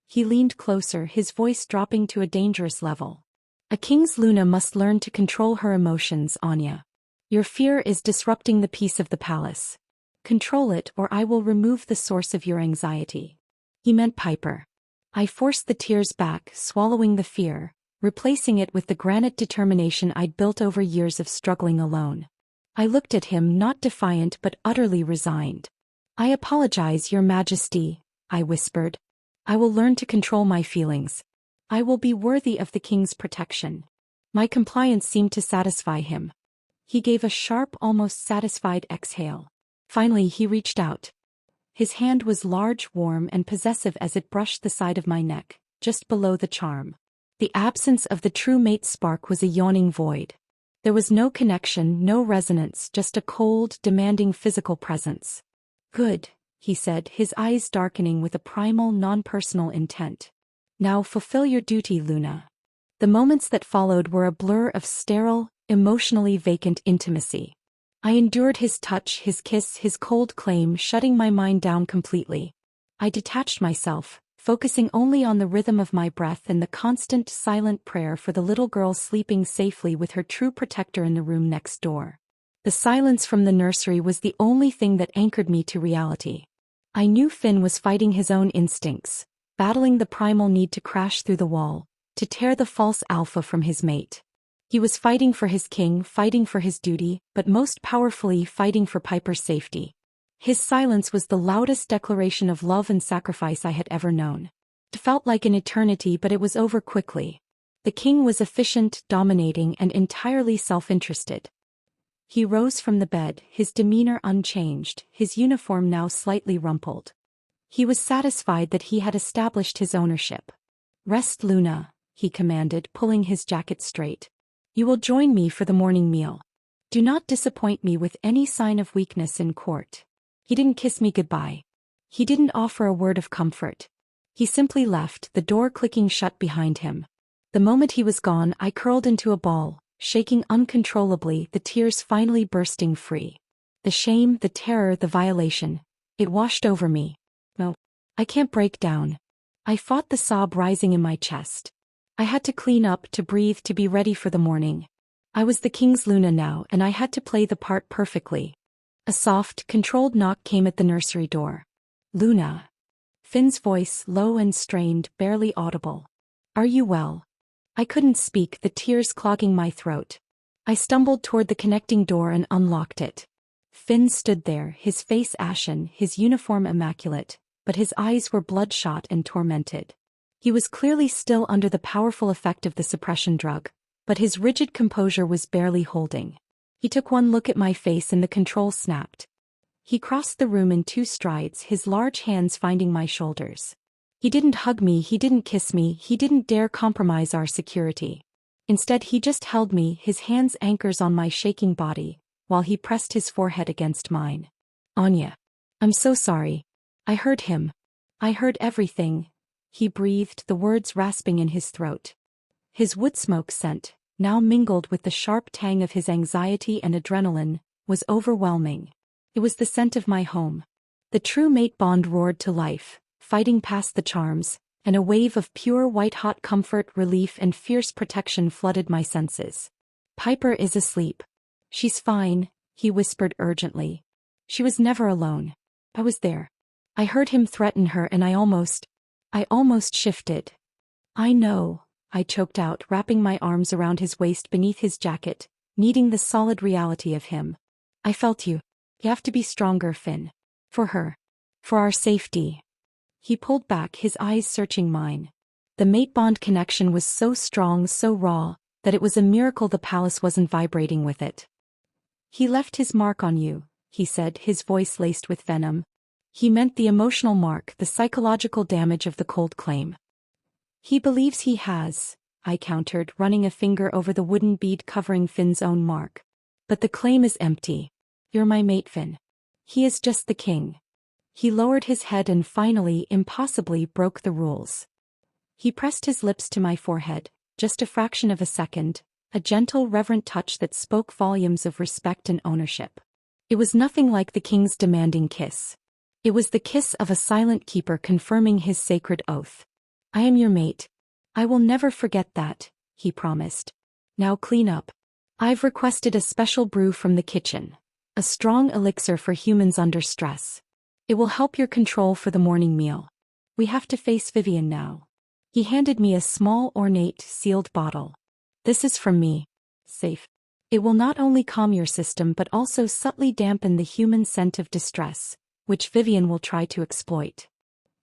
He leaned closer, his voice dropping to a dangerous level. A king's Luna must learn to control her emotions, Anya. Your fear is disrupting the peace of the palace. Control it or I will remove the source of your anxiety. He meant Piper. I forced the tears back, swallowing the fear, replacing it with the granite determination I'd built over years of struggling alone. I looked at him, not defiant but utterly resigned. I apologize, Your Majesty, I whispered. I will learn to control my feelings. I will be worthy of the king's protection. My compliance seemed to satisfy him. He gave a sharp, almost satisfied exhale. Finally he reached out. His hand was large, warm and possessive as it brushed the side of my neck, just below the charm. The absence of the true mate spark was a yawning void. There was no connection, no resonance, just a cold, demanding physical presence. Good, he said, his eyes darkening with a primal, non-personal intent. Now fulfill your duty, Luna. The moments that followed were a blur of sterile, emotionally vacant intimacy. I endured his touch, his kiss, his cold claim, shutting my mind down completely. I detached myself, focusing only on the rhythm of my breath and the constant, silent prayer for the little girl sleeping safely with her true protector in the room next door. The silence from the nursery was the only thing that anchored me to reality. I knew Finn was fighting his own instincts, battling the primal need to crash through the wall, to tear the false alpha from his mate. He was fighting for his king, fighting for his duty, but most powerfully fighting for Piper's safety. His silence was the loudest declaration of love and sacrifice I had ever known. It felt like an eternity, but it was over quickly. The king was efficient, dominating, and entirely self-interested. He rose from the bed, his demeanor unchanged, his uniform now slightly rumpled. He was satisfied that he had established his ownership. Rest, Luna, he commanded, pulling his jacket straight. You will join me for the morning meal. Do not disappoint me with any sign of weakness in court. He didn't kiss me goodbye. He didn't offer a word of comfort. He simply left, the door clicking shut behind him. The moment he was gone, I curled into a ball, shaking uncontrollably, the tears finally bursting free. The shame, the terror, the violation. It washed over me. No, I can't break down. I fought the sob rising in my chest. I had to clean up, to breathe, to be ready for the morning. I was the king's Luna now, and I had to play the part perfectly. A soft, controlled knock came at the nursery door. Luna. Finn's voice, low and strained, barely audible. Are you well? I couldn't speak, the tears clogging my throat. I stumbled toward the connecting door and unlocked it. Finn stood there, his face ashen, his uniform immaculate, but his eyes were bloodshot and tormented. He was clearly still under the powerful effect of the suppression drug, but his rigid composure was barely holding. He took one look at my face and the control snapped. He crossed the room in 2 strides, his large hands finding my shoulders. He didn't hug me, he didn't kiss me, he didn't dare compromise our security. Instead he just held me, his hands anchors on my shaking body, while he pressed his forehead against mine. Anya. I'm so sorry. I heard him. I heard everything. He breathed, the words rasping in his throat. His wood smoke scent, now mingled with the sharp tang of his anxiety and adrenaline, was overwhelming. It was the scent of my home. The true mate bond roared to life, fighting past the charms, and a wave of pure white-hot comfort, relief and fierce protection flooded my senses. Piper is asleep. She's fine, he whispered urgently. She was never alone. I was there. I heard him threaten her and I almost shifted. I know, I choked out, wrapping my arms around his waist beneath his jacket, needing the solid reality of him. I felt you. You have to be stronger, Finn. For her. For our safety. He pulled back, his eyes searching mine. The mate bond connection was so strong, so raw, that it was a miracle the palace wasn't vibrating with it. He left his mark on you, he said, his voice laced with venom. He meant the emotional mark, the psychological damage of the cold claim. He believes he has, I countered, running a finger over the wooden bead covering Finn's own mark. But the claim is empty. You're my mate, Finn. He is just the king. He lowered his head and finally, impossibly, broke the rules. He pressed his lips to my forehead, just a fraction of a second, a gentle, reverent touch that spoke volumes of respect and ownership. It was nothing like the king's demanding kiss. It was the kiss of a silent keeper confirming his sacred oath. I am your mate. I will never forget that, he promised. Now clean up. I've requested a special brew from the kitchen. A strong elixir for humans under stress. It will help your control for the morning meal. We have to face Vivian now. He handed me a small, ornate, sealed bottle. This is from me. Safe. It will not only calm your system but also subtly dampen the human scent of distress, which Vivian will try to exploit.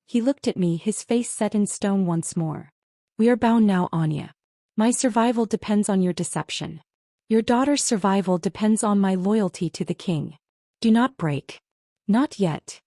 He looked at me, his face set in stone once more. We are bound now, Anya. My survival depends on your deception. Your daughter's survival depends on my loyalty to the king. Do not break. Not yet.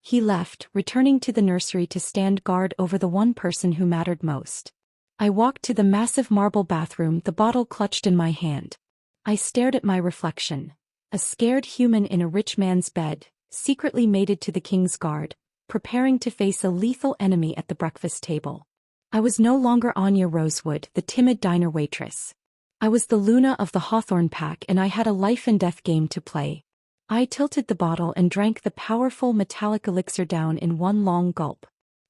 He left, returning to the nursery to stand guard over the one person who mattered most. I walked to the massive marble bathroom, the bottle clutched in my hand. I stared at my reflection. A scared human in a rich man's bed, secretly mated to the king's guard, preparing to face a lethal enemy at the breakfast table. I was no longer Anya Rosewood, the timid diner waitress. I was the Luna of the Hawthorne pack and I had a life-and-death game to play. I tilted the bottle and drank the powerful metallic elixir down in one long gulp.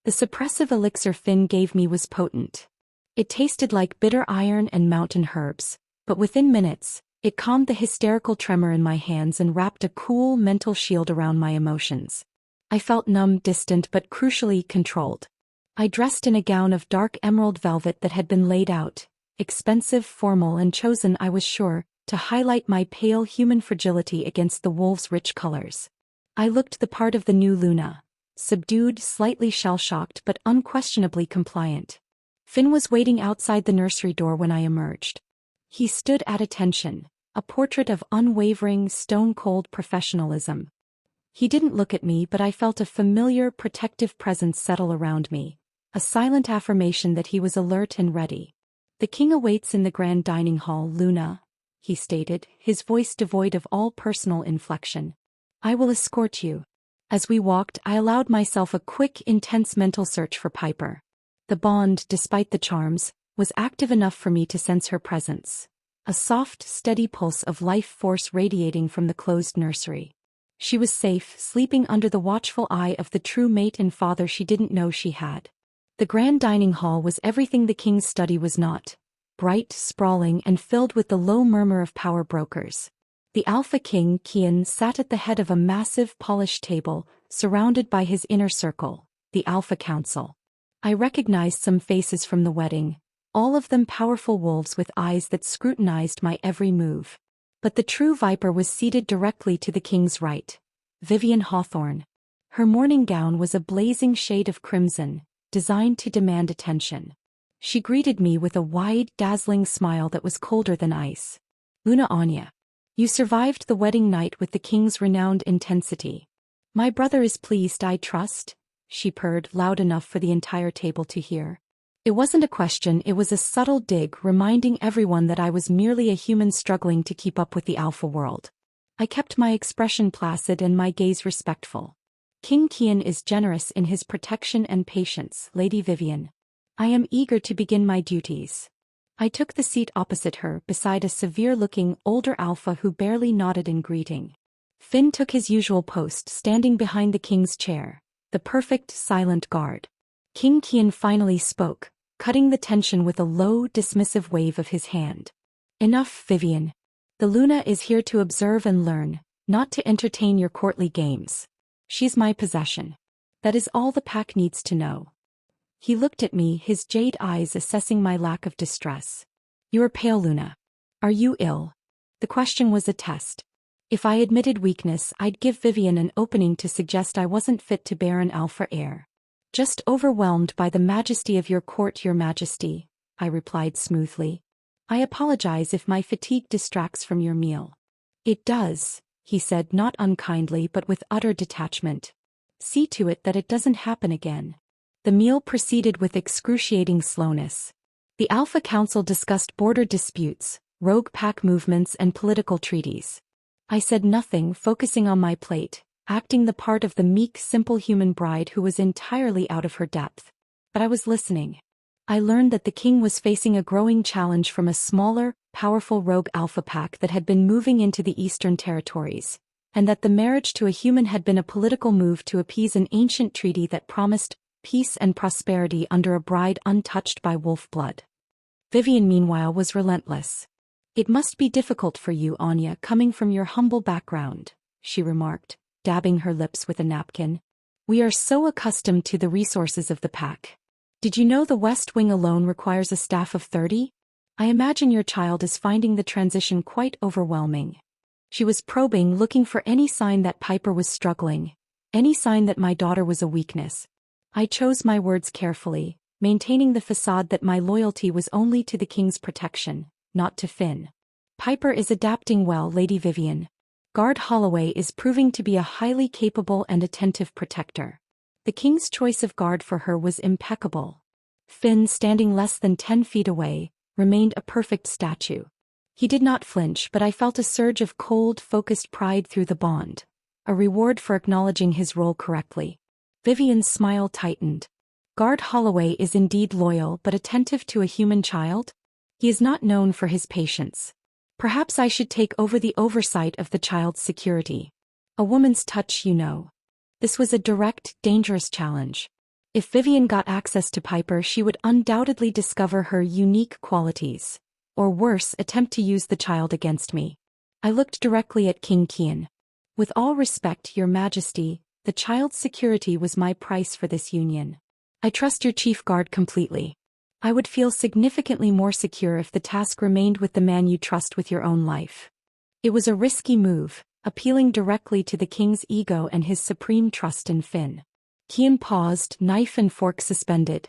The suppressive elixir Finn gave me was potent. It tasted like bitter iron and mountain herbs, but within minutes, it calmed the hysterical tremor in my hands and wrapped a cool mental shield around my emotions. I felt numb, distant but crucially controlled. I dressed in a gown of dark emerald velvet that had been laid out, expensive, formal and chosen, I was sure, to highlight my pale human fragility against the wolves' rich colors. I looked the part of the new Luna, subdued, slightly shell-shocked but unquestionably compliant. Finn was waiting outside the nursery door when I emerged. He stood at attention, a portrait of unwavering, stone-cold professionalism. He didn't look at me, but I felt a familiar, protective presence settle around me, a silent affirmation that he was alert and ready. The king awaits in the grand dining hall, Luna, he stated, his voice devoid of all personal inflection. I will escort you. As we walked, I allowed myself a quick, intense mental search for Piper. The bond, despite the charms, was active enough for me to sense her presence. A soft, steady pulse of life force radiating from the closed nursery. She was safe, sleeping under the watchful eye of the true mate and father she didn't know she had. The grand dining hall was everything the king's study was not. Bright, sprawling and filled with the low murmur of power brokers. The Alpha King, Kian, sat at the head of a massive, polished table, surrounded by his inner circle, the Alpha Council. I recognized some faces from the wedding, all of them powerful wolves with eyes that scrutinized my every move. But the true viper was seated directly to the king's right, Vivian Hawthorne. Her morning gown was a blazing shade of crimson, designed to demand attention. She greeted me with a wide, dazzling smile that was colder than ice. Luna Anya. You survived the wedding night with the king's renowned intensity. My brother is pleased, I trust, she purred loud enough for the entire table to hear. It wasn't a question, it was a subtle dig reminding everyone that I was merely a human struggling to keep up with the alpha world. I kept my expression placid and my gaze respectful. King Kian is generous in his protection and patience, Lady Vivian. I am eager to begin my duties. I took the seat opposite her, beside a severe-looking, older alpha who barely nodded in greeting. Finn took his usual post, standing behind the king's chair, The perfect silent guard. King Kian finally spoke, cutting the tension with a low, dismissive wave of his hand. Enough, Vivian. The Luna is here to observe and learn, not to entertain your courtly games. She's my possession. That is all the pack needs to know. He looked at me, his jade eyes assessing my lack of distress. You are pale, Luna. Are you ill? The question was a test. If I admitted weakness, I'd give Vivian an opening to suggest I wasn't fit to bear an alpha heir. Just overwhelmed by the majesty of your court, your majesty, I replied smoothly. I apologize if my fatigue distracts from your meal. It does, he said, not unkindly but with utter detachment. See to it that it doesn't happen again. The meal proceeded with excruciating slowness. The Alpha Council discussed border disputes, rogue pack movements and political treaties. I said nothing, focusing on my plate, acting the part of the meek, simple human bride who was entirely out of her depth. But I was listening. I learned that the king was facing a growing challenge from a smaller, powerful rogue alpha pack that had been moving into the eastern territories, and that the marriage to a human had been a political move to appease an ancient treaty that promised peace and prosperity under a bride untouched by wolf blood. Vivian, meanwhile, was relentless. It must be difficult for you, Anya, coming from your humble background, she remarked, dabbing her lips with a napkin. We are so accustomed to the resources of the pack. Did you know the West Wing alone requires a staff of 30? I imagine your child is finding the transition quite overwhelming. She was probing, looking for any sign that Piper was struggling, any sign that my daughter was a weakness. I chose my words carefully, maintaining the facade that my loyalty was only to the king's protection, not to Finn. Piper is adapting well, Lady Vivian. Guard Holloway is proving to be a highly capable and attentive protector. The king's choice of guard for her was impeccable. Finn, standing less than 10 feet away, remained a perfect statue. He did not flinch, but I felt a surge of cold, focused pride through the bond, a reward for acknowledging his role correctly. Vivian's smile tightened. Guard Holloway is indeed loyal but attentive to a human child? He is not known for his patience. Perhaps I should take over the oversight of the child's security. A woman's touch, you know. This was a direct, dangerous challenge. If Vivian got access to Piper, she would undoubtedly discover her unique qualities. Or worse, attempt to use the child against me. I looked directly at King Kian. With all respect, Your Majesty, the child's security was my price for this union. I trust your chief guard completely. I would feel significantly more secure if the task remained with the man you trust with your own life. It was a risky move, appealing directly to the king's ego and his supreme trust in Finn. Kian paused, knife and fork suspended.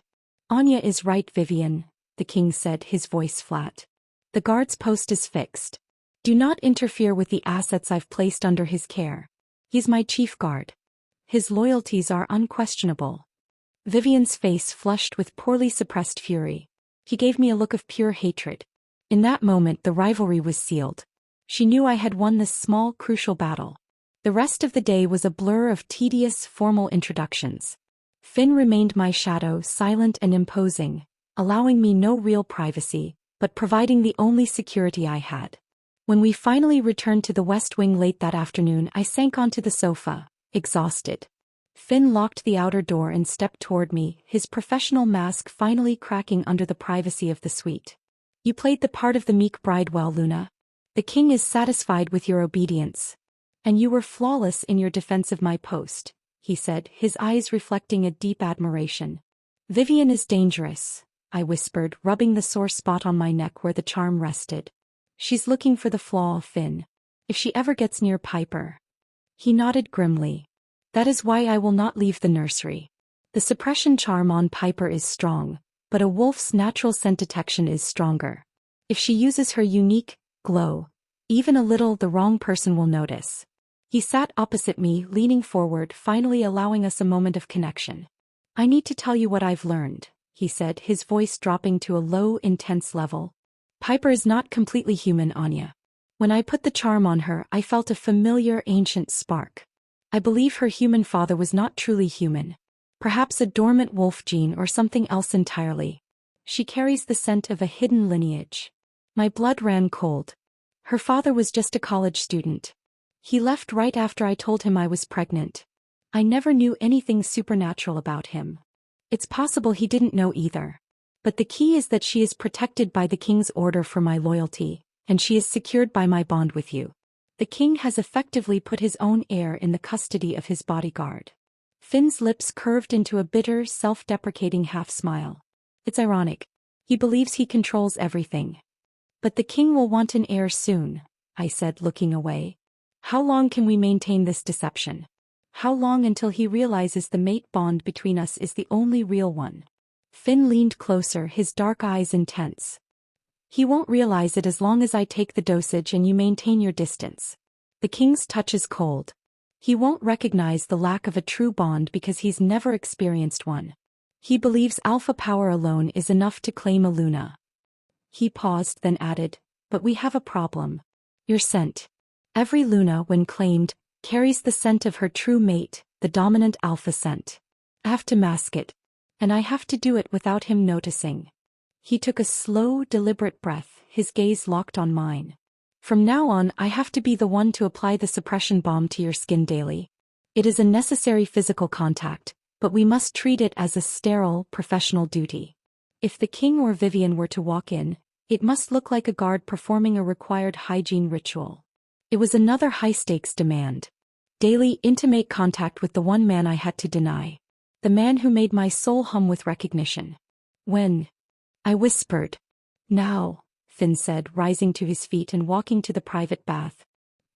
Anya is right, Vivian, the king said, his voice flat. The guard's post is fixed. Do not interfere with the assets I've placed under his care. He's my chief guard. His loyalties are unquestionable. Vivian's face flushed with poorly suppressed fury. He gave me a look of pure hatred. In that moment the rivalry was sealed. She knew I had won this small, crucial battle. The rest of the day was a blur of tedious, formal introductions. Finn remained my shadow, silent and imposing, allowing me no real privacy, but providing the only security I had. When we finally returned to the West Wing late that afternoon, I sank onto the sofa, exhausted. Finn locked the outer door and stepped toward me, his professional mask finally cracking under the privacy of the suite. You played the part of the meek bride well, Luna. The king is satisfied with your obedience. And you were flawless in your defense of my post, he said, his eyes reflecting a deep admiration. Vivian is dangerous, I whispered, rubbing the sore spot on my neck where the charm rested. She's looking for the flaw, Finn. If she ever gets near Piper. He nodded grimly. That is why I will not leave the nursery. The suppression charm on Piper is strong, but a wolf's natural scent detection is stronger. If she uses her unique glow, even a little, the wrong person will notice. He sat opposite me, leaning forward, finally allowing us a moment of connection. I need to tell you what I've learned, he said, his voice dropping to a low, intense level. Piper is not completely human, Anya. When I put the charm on her, I felt a familiar, ancient spark. I believe her human father was not truly human. Perhaps a dormant wolf gene or something else entirely. She carries the scent of a hidden lineage. My blood ran cold. Her father was just a college student. He left right after I told him I was pregnant. I never knew anything supernatural about him. It's possible he didn't know either. But the key is that she is protected by the king's order for my loyalty, and she is secured by my bond with you. The king has effectively put his own heir in the custody of his bodyguard. Finn's lips curved into a bitter, self-deprecating half-smile. It's ironic. He believes he controls everything. But the king will want an heir soon, I said, looking away. How long can we maintain this deception? How long until he realizes the mate bond between us is the only real one? Finn leaned closer, his dark eyes intense. He won't realize it as long as I take the dosage and you maintain your distance. The king's touch is cold. He won't recognize the lack of a true bond because he's never experienced one. He believes alpha power alone is enough to claim a Luna. He paused, then added, but we have a problem. Your scent. Every Luna, when claimed, carries the scent of her true mate, the dominant alpha scent. I have to mask it. And I have to do it without him noticing. He took a slow, deliberate breath, his gaze locked on mine. From now on, I have to be the one to apply the suppression bomb to your skin daily. It is a necessary physical contact, but we must treat it as a sterile, professional duty. If the king or Vivian were to walk in, it must look like a guard performing a required hygiene ritual. It was another high-stakes demand. Daily, intimate contact with the one man I had to deny. The man who made my soul hum with recognition. When? I whispered. Now, Finn said, rising to his feet and walking to the private bath.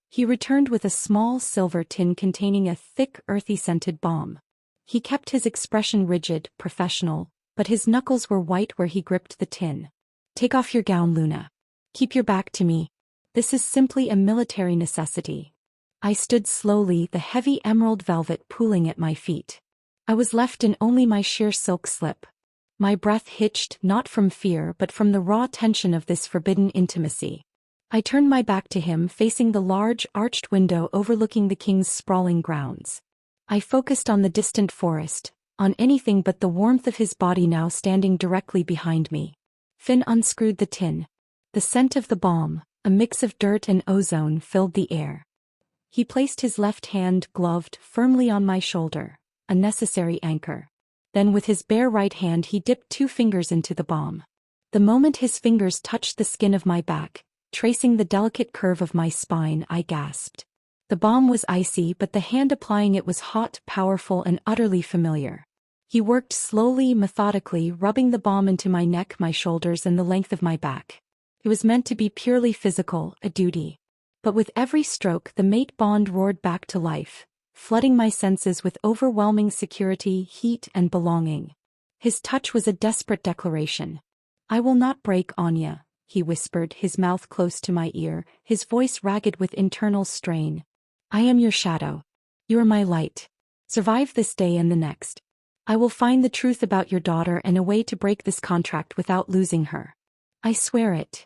He returned with a small silver tin containing a thick, earthy-scented balm. He kept his expression rigid, professional, but his knuckles were white where he gripped the tin. Take off your gown, Luna. Keep your back to me. This is simply a military necessity. I stood slowly, the heavy emerald velvet pooling at my feet. I was left in only my sheer silk slip. My breath hitched, not from fear but from the raw tension of this forbidden intimacy. I turned my back to him, facing the large, arched window overlooking the king's sprawling grounds. I focused on the distant forest, on anything but the warmth of his body now standing directly behind me. Finn unscrewed the tin. The scent of the balm, a mix of dirt and ozone, filled the air. He placed his left hand, gloved, firmly on my shoulder, a necessary anchor. Then with his bare right hand he dipped 2 fingers into the balm. The moment his fingers touched the skin of my back, tracing the delicate curve of my spine, I gasped. The balm was icy, but the hand applying it was hot, powerful, and utterly familiar. He worked slowly, methodically, rubbing the balm into my neck, my shoulders, and the length of my back. It was meant to be purely physical, a duty. But with every stroke the mate bond roared back to life, flooding my senses with overwhelming security, heat, and belonging. His touch was a desperate declaration. I will not break, Anya, he whispered, his mouth close to my ear, his voice ragged with internal strain. I am your shadow. You are my light. Survive this day and the next. I will find the truth about your daughter and a way to break this contract without losing her. I swear it.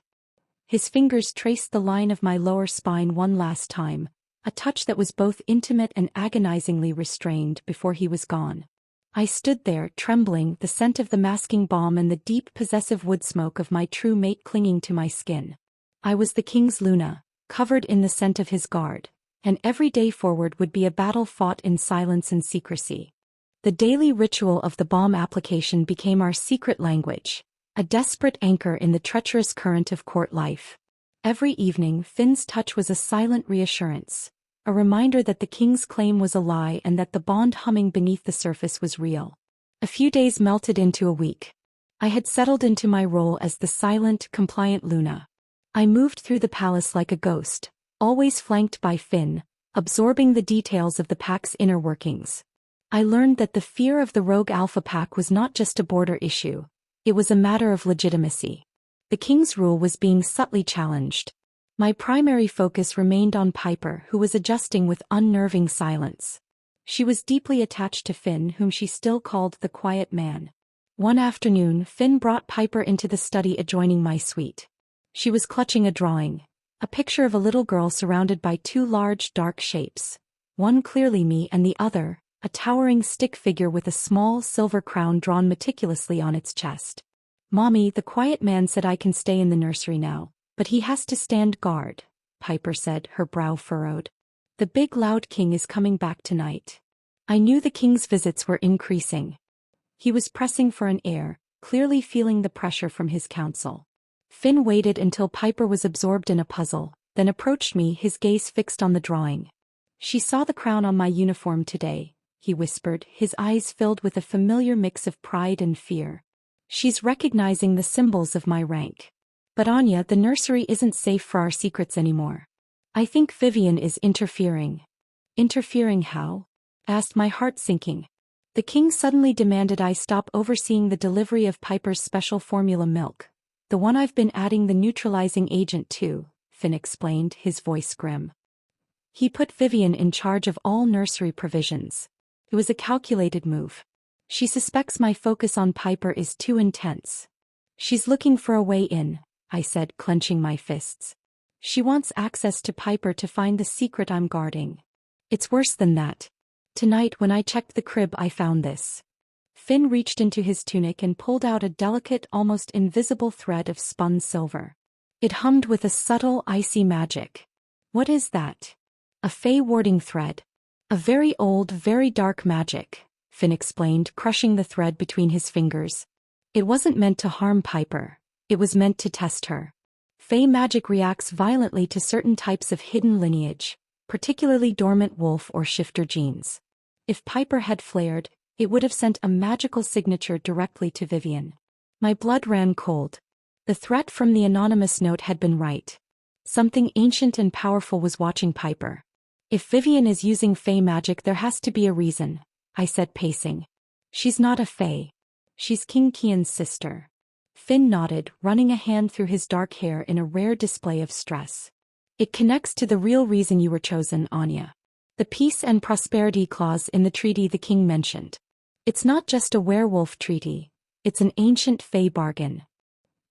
His fingers traced the line of my lower spine one last time, a touch that was both intimate and agonizingly restrained before he was gone. I stood there, trembling, the scent of the masking balm and the deep, possessive wood smoke of my true mate clinging to my skin. I was the king's Luna, covered in the scent of his guard, and every day forward would be a battle fought in silence and secrecy. The daily ritual of the balm application became our secret language, a desperate anchor in the treacherous current of court life. Every evening, Finn's touch was a silent reassurance, a reminder that the king's claim was a lie and that the bond humming beneath the surface was real. A few days melted into a week. I had settled into my role as the silent, compliant Luna. I moved through the palace like a ghost, always flanked by Finn, absorbing the details of the pack's inner workings. I learned that the fear of the rogue alpha pack was not just a border issue. It was a matter of legitimacy. The king's rule was being subtly challenged. My primary focus remained on Piper, who was adjusting with unnerving silence. She was deeply attached to Finn, whom she still called the quiet man. One afternoon, Finn brought Piper into the study adjoining my suite. She was clutching a drawing, a picture of a little girl surrounded by 2 large, dark shapes, one clearly me and the other, a towering stick figure with a small silver crown drawn meticulously on its chest. Mommy, the quiet man said I can stay in the nursery now, but he has to stand guard, Piper said, her brow furrowed. The big loud king is coming back tonight. I knew the king's visits were increasing. He was pressing for an heir, clearly feeling the pressure from his council. Finn waited until Piper was absorbed in a puzzle, then approached me, his gaze fixed on the drawing. "She saw the crown on my uniform today," he whispered, his eyes filled with a familiar mix of pride and fear. "She's recognizing the symbols of my rank. But Anya, the nursery isn't safe for our secrets anymore. I think Vivian is interfering." "Interfering how?" asked, my heart sinking. "The king suddenly demanded I stop overseeing the delivery of Piper's special formula milk. The one I've been adding the neutralizing agent to," Finn explained, his voice grim. "He put Vivian in charge of all nursery provisions. It was a calculated move. She suspects my focus on Piper is too intense. She's looking for a way in," I said, clenching my fists. "She wants access to Piper to find the secret I'm guarding. It's worse than that. Tonight when I checked the crib I found this." Finn reached into his tunic and pulled out a delicate, almost invisible thread of spun silver. It hummed with a subtle, icy magic. "What is that?" "A fey warding thread. A very old, very dark magic," Finn explained, crushing the thread between his fingers. "It wasn't meant to harm Piper. It was meant to test her. Fey magic reacts violently to certain types of hidden lineage, particularly dormant wolf or shifter genes. If Piper had flared, it would have sent a magical signature directly to Vivian." My blood ran cold. The threat from the anonymous note had been right. Something ancient and powerful was watching Piper. "If Vivian is using fey magic, there has to be a reason," I said, pacing. "She's not a fey. She's King Kian's sister." Finn nodded, running a hand through his dark hair in a rare display of stress. "It connects to the real reason you were chosen, Anya. The peace and prosperity clause in the treaty the king mentioned. It's not just a werewolf treaty, it's an ancient fey bargain."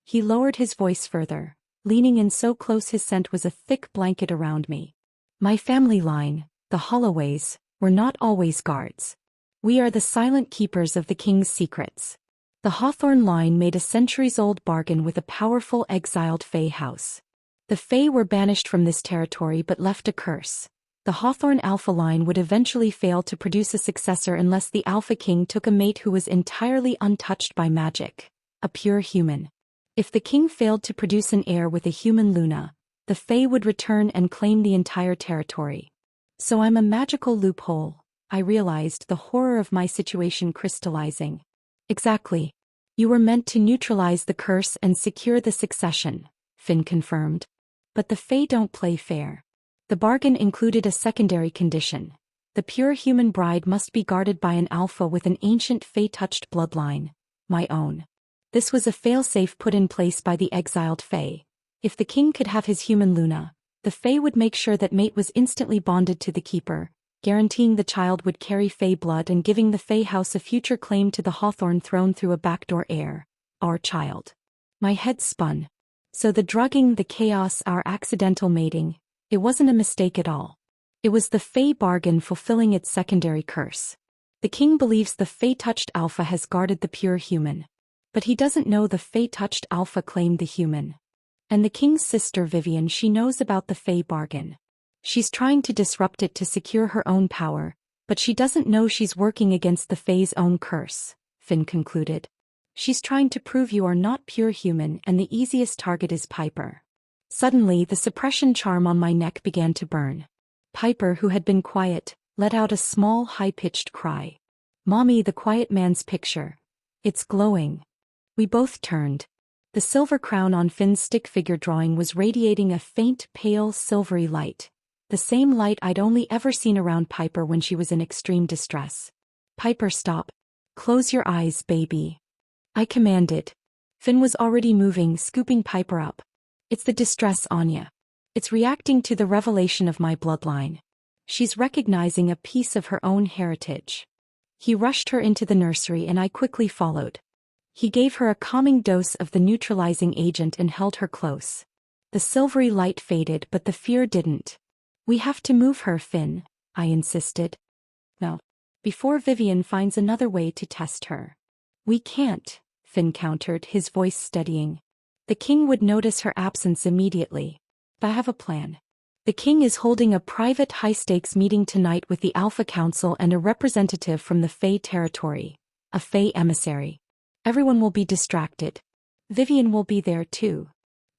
He lowered his voice further, leaning in so close his scent was a thick blanket around me. "My family line, the Holloways, were not always guards. We are the silent keepers of the king's secrets. The Hawthorne line made a centuries-old bargain with a powerful exiled fey house. The fey were banished from this territory but left a curse. The Hawthorne Alpha line would eventually fail to produce a successor unless the Alpha King took a mate who was entirely untouched by magic, a pure human. If the king failed to produce an heir with a human Luna, the Fae would return and claim the entire territory. So I'm a magical loophole," I realized, the horror of my situation crystallizing. "Exactly. You were meant to neutralize the curse and secure the succession," Finn confirmed. "But the Fae don't play fair. The bargain included a secondary condition. The pure human bride must be guarded by an alpha with an ancient Fae-touched bloodline, my own. This was a failsafe put in place by the exiled Fae. If the king could have his human Luna, the Fae would make sure that mate was instantly bonded to the keeper, guaranteeing the child would carry Fae blood and giving the Fae house a future claim to the Hawthorne throne through a backdoor heir, our child." My head spun. So the drugging, the chaos, our accidental mating, it wasn't a mistake at all. It was the Fae bargain fulfilling its secondary curse. The king believes the Fae-touched alpha has guarded the pure human. But he doesn't know the Fae-touched alpha claimed the human. And the king's sister Vivian, she knows about the Fae bargain. She's trying to disrupt it to secure her own power, but she doesn't know she's working against the Fae's own curse, Finn concluded. "She's trying to prove you are not pure human and the easiest target is Piper." Suddenly the suppression charm on my neck began to burn. Piper, who had been quiet, let out a small high-pitched cry. "Mommy, the quiet man's picture. It's glowing." We both turned. The silver crown on Finn's stick figure drawing was radiating a faint, pale, silvery light. The same light I'd only ever seen around Piper when she was in extreme distress. "Piper, stop. Close your eyes, baby," I commanded. Finn was already moving, scooping Piper up. "It's the distress, Anya. It's reacting to the revelation of my bloodline. She's recognizing a piece of her own heritage." He rushed her into the nursery and I quickly followed. He gave her a calming dose of the neutralizing agent and held her close. The silvery light faded, but the fear didn't. "We have to move her, Finn," I insisted. "No. Before Vivian finds another way to test her." "We can't," Finn countered, his voice steadying. "The king would notice her absence immediately. But I have a plan. The king is holding a private high-stakes meeting tonight with the Alpha Council and a representative from the Fae territory, a Fae emissary. Everyone will be distracted. Vivian will be there too.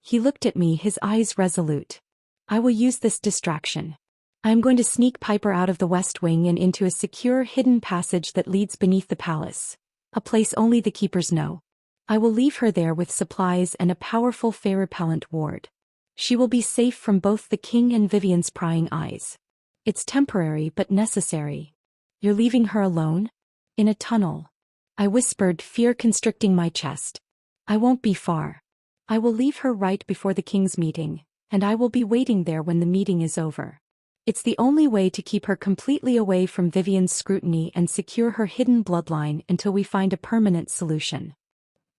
He looked at me, his eyes resolute. I will use this distraction. I am going to sneak Piper out of the West Wing and into a secure hidden passage that leads beneath the palace, a place only the keepers know. I will leave her there with supplies and a powerful Fae-repellent ward. She will be safe from both the king and Vivian's prying eyes. It's temporary but necessary. You're leaving her alone? In a tunnel. I whispered, fear constricting my chest. I won't be far. I will leave her right before the king's meeting, and I will be waiting there when the meeting is over. It's the only way to keep her completely away from Vivian's scrutiny and secure her hidden bloodline until we find a permanent solution.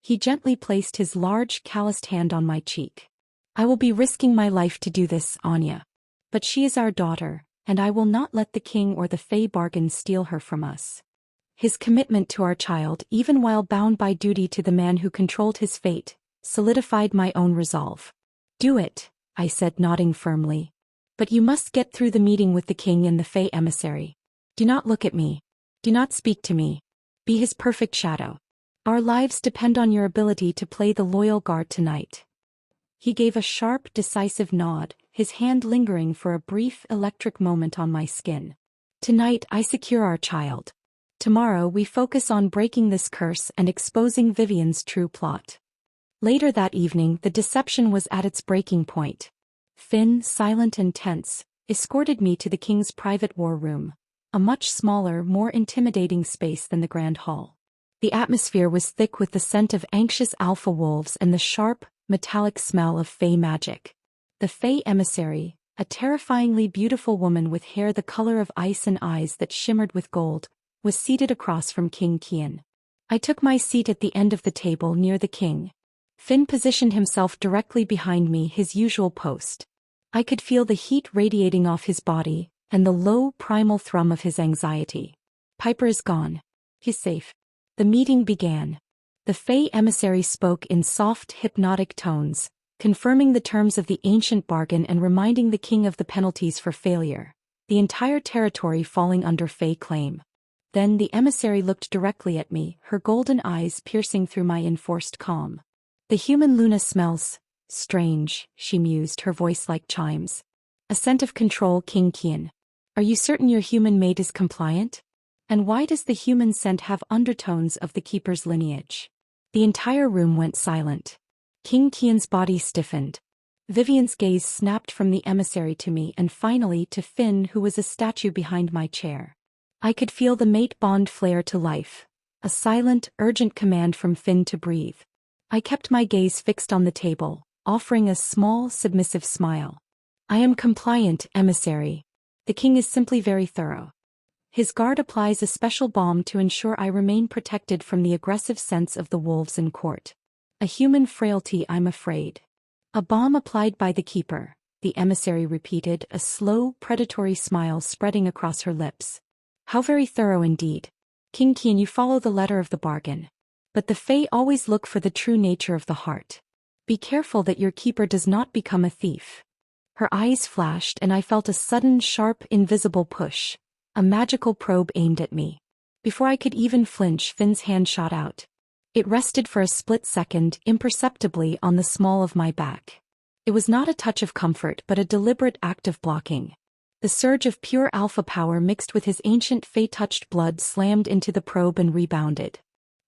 He gently placed his large, calloused hand on my cheek. I will be risking my life to do this, Anya. But she is our daughter, and I will not let the king or the Fae bargain steal her from us. His commitment to our child, even while bound by duty to the man who controlled his fate, solidified my own resolve. Do it, I said, nodding firmly. But you must get through the meeting with the king and the Fae emissary. Do not look at me. Do not speak to me. Be his perfect shadow. Our lives depend on your ability to play the loyal guard tonight. He gave a sharp, decisive nod, his hand lingering for a brief electric moment on my skin. Tonight I secure our child. Tomorrow we focus on breaking this curse and exposing Vivian's true plot. Later that evening the deception was at its breaking point. Finn, silent and tense, escorted me to the king's private war room, a much smaller, more intimidating space than the grand hall. The atmosphere was thick with the scent of anxious alpha wolves and the sharp, metallic smell of Fae magic. The Fae emissary, a terrifyingly beautiful woman with hair the color of ice and eyes that shimmered with gold, was seated across from King Kian. I took my seat at the end of the table near the king. Finn positioned himself directly behind me, his usual post. I could feel the heat radiating off his body, and the low, primal thrum of his anxiety. Piper is gone. He's safe. The meeting began. The Fae emissary spoke in soft, hypnotic tones, confirming the terms of the ancient bargain and reminding the king of the penalties for failure, the entire territory falling under Fae claim. Then the emissary looked directly at me, her golden eyes piercing through my enforced calm. The human Luna smells strange, she mused, her voice like chimes. A scent of control, King Kian. Are you certain your human mate is compliant? And why does the human scent have undertones of the keeper's lineage? The entire room went silent. King Kian's body stiffened. Vivian's gaze snapped from the emissary to me and finally to Finn, who was a statue behind my chair. I could feel the mate bond flare to life, a silent, urgent command from Finn to breathe. I kept my gaze fixed on the table, offering a small, submissive smile. I am compliant, emissary. The king is simply very thorough. His guard applies a special balm to ensure I remain protected from the aggressive scents of the wolves in court. A human frailty, I'm afraid. A balm applied by the keeper, the emissary repeated, a slow, predatory smile spreading across her lips. How very thorough indeed. King Kian, you follow the letter of the bargain. But the Fae always look for the true nature of the heart. Be careful that your keeper does not become a thief. Her eyes flashed and I felt a sudden, sharp, invisible push. A magical probe aimed at me. Before I could even flinch, Finn's hand shot out. It rested for a split second, imperceptibly, on the small of my back. It was not a touch of comfort but a deliberate act of blocking. The surge of pure alpha power mixed with his ancient Fae-touched blood slammed into the probe and rebounded.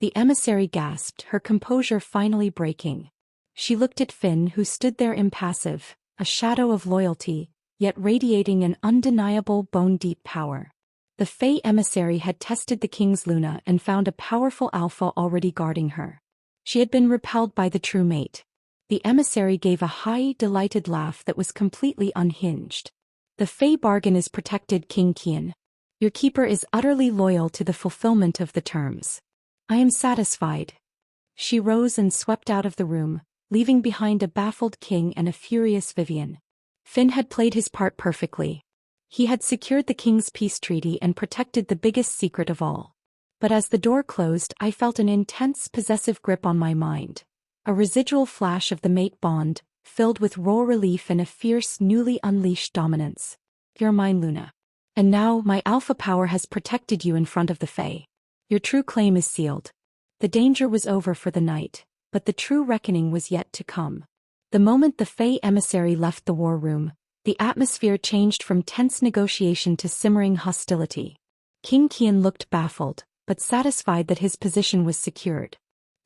The emissary gasped, her composure finally breaking. She looked at Finn, who stood there impassive, a shadow of loyalty, yet radiating an undeniable bone-deep power. The Fae emissary had tested the king's Luna and found a powerful alpha already guarding her. She had been repelled by the true mate. The emissary gave a high, delighted laugh that was completely unhinged. The Fae bargain is protected, King Kian. Your keeper is utterly loyal to the fulfillment of the terms. I am satisfied. She rose and swept out of the room, leaving behind a baffled king and a furious Vivian. Finn had played his part perfectly. He had secured the king's peace treaty and protected the biggest secret of all. But as the door closed, I felt an intense, possessive grip on my mind. A residual flash of the mate bond, filled with raw relief and a fierce, newly unleashed dominance. You're mine, Luna. And now, my alpha power has protected you in front of the Fae. Your true claim is sealed. The danger was over for the night, but the true reckoning was yet to come. The moment the Fae emissary left the war room, the atmosphere changed from tense negotiation to simmering hostility. King Kian looked baffled, but satisfied that his position was secured.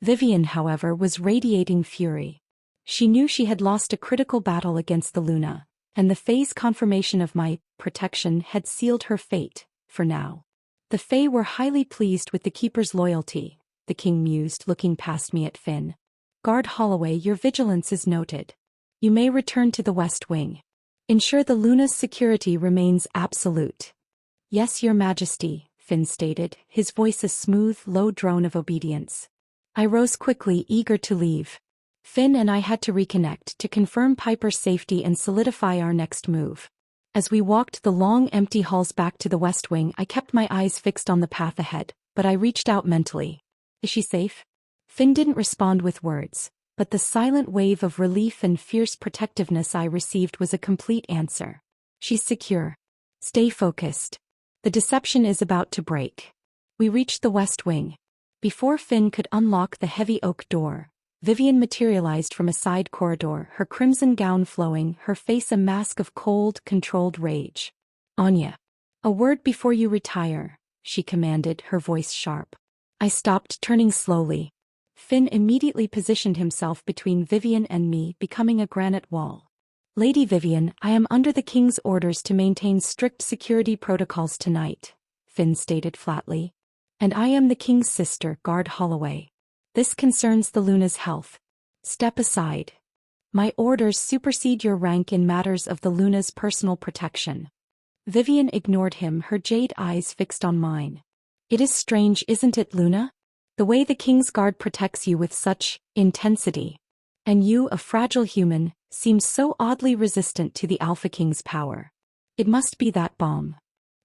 Vivian, however, was radiating fury. She knew she had lost a critical battle against the Luna, and the Fae's confirmation of my protection had sealed her fate, for now. The Fae were highly pleased with the Keeper's loyalty, the king mused, looking past me at Finn. Guard Holloway, your vigilance is noted. You may return to the West Wing. Ensure the Luna's security remains absolute. Yes, your majesty, Finn stated, his voice a smooth, low drone of obedience. I rose quickly, eager to leave. Finn and I had to reconnect to confirm Piper's safety and solidify our next move. As we walked the long, empty halls back to the West Wing, I kept my eyes fixed on the path ahead, but I reached out mentally. Is she safe? Finn didn't respond with words, but the silent wave of relief and fierce protectiveness I received was a complete answer. She's secure. Stay focused. The deception is about to break. We reached the West Wing. Before Finn could unlock the heavy oak door, Vivian materialized from a side corridor, her crimson gown flowing, her face a mask of cold, controlled rage. Anya. A word before you retire, she commanded, her voice sharp. I stopped, turning slowly. Finn immediately positioned himself between Vivian and me, becoming a granite wall. Lady Vivian, I am under the king's orders to maintain strict security protocols tonight, Finn stated flatly. And I am the king's sister, Guard Holloway. This concerns the Luna's health. Step aside. My orders supersede your rank in matters of the Luna's personal protection. Vivian ignored him, her jade eyes fixed on mine. It is strange, isn't it, Luna? The way the King's Guard protects you with such intensity. And you, a fragile human, seems so oddly resistant to the Alpha King's power. It must be that bomb.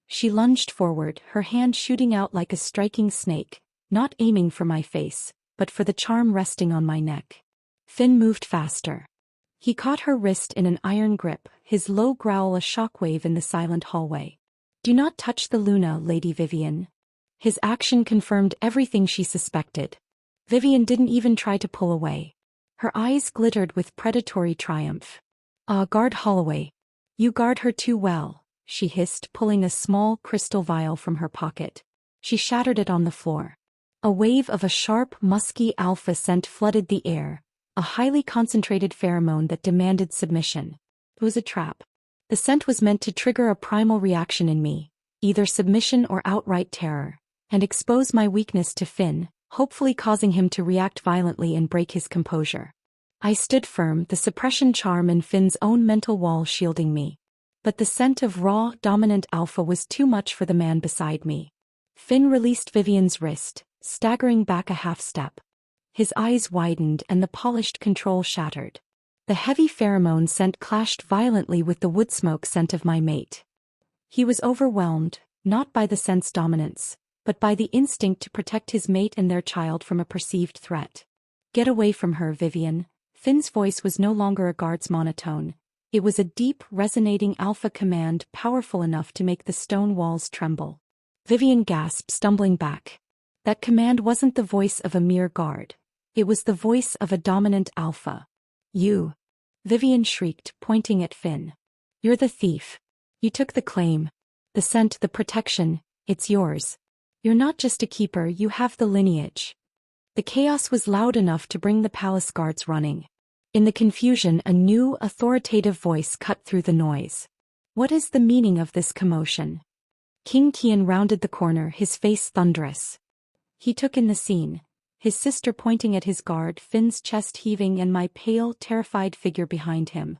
She lunged forward, her hand shooting out like a striking snake, not aiming for my face, but for the charm resting on my neck. Finn moved faster. He caught her wrist in an iron grip, his low growl a shockwave in the silent hallway. Do not touch the Luna, Lady Vivian. His action confirmed everything she suspected. Vivian didn't even try to pull away. Her eyes glittered with predatory triumph. Ah, Guard Holloway. You guard her too well, she hissed, pulling a small crystal vial from her pocket. She shattered it on the floor. A wave of a sharp, musky alpha scent flooded the air, a highly concentrated pheromone that demanded submission. It was a trap. The scent was meant to trigger a primal reaction in me, either submission or outright terror, and expose my weakness to Finn, hopefully causing him to react violently and break his composure. I stood firm, the suppression charm and Finn's own mental wall shielding me. But the scent of raw, dominant alpha was too much for the man beside me. Finn released Vivian's wrist, staggering back a half step. His eyes widened and the polished control shattered. The heavy pheromone scent clashed violently with the wood smoke scent of my mate. He was overwhelmed, not by the scent's dominance, but by the instinct to protect his mate and their child from a perceived threat. Get away from her, Vivian. Finn's voice was no longer a guard's monotone. It was a deep, resonating alpha command powerful enough to make the stone walls tremble. Vivian gasped, stumbling back. That command wasn't the voice of a mere guard. It was the voice of a dominant alpha. You. Vivian shrieked, pointing at Finn. You're the thief. You took the claim. The scent, the protection, it's yours. You're not just a keeper, you have the lineage. The chaos was loud enough to bring the palace guards running. In the confusion, a new, authoritative voice cut through the noise. What is the meaning of this commotion? King Kian rounded the corner, his face thunderous. He took in the scene, his sister pointing at his guard, Finn's chest heaving and my pale, terrified figure behind him.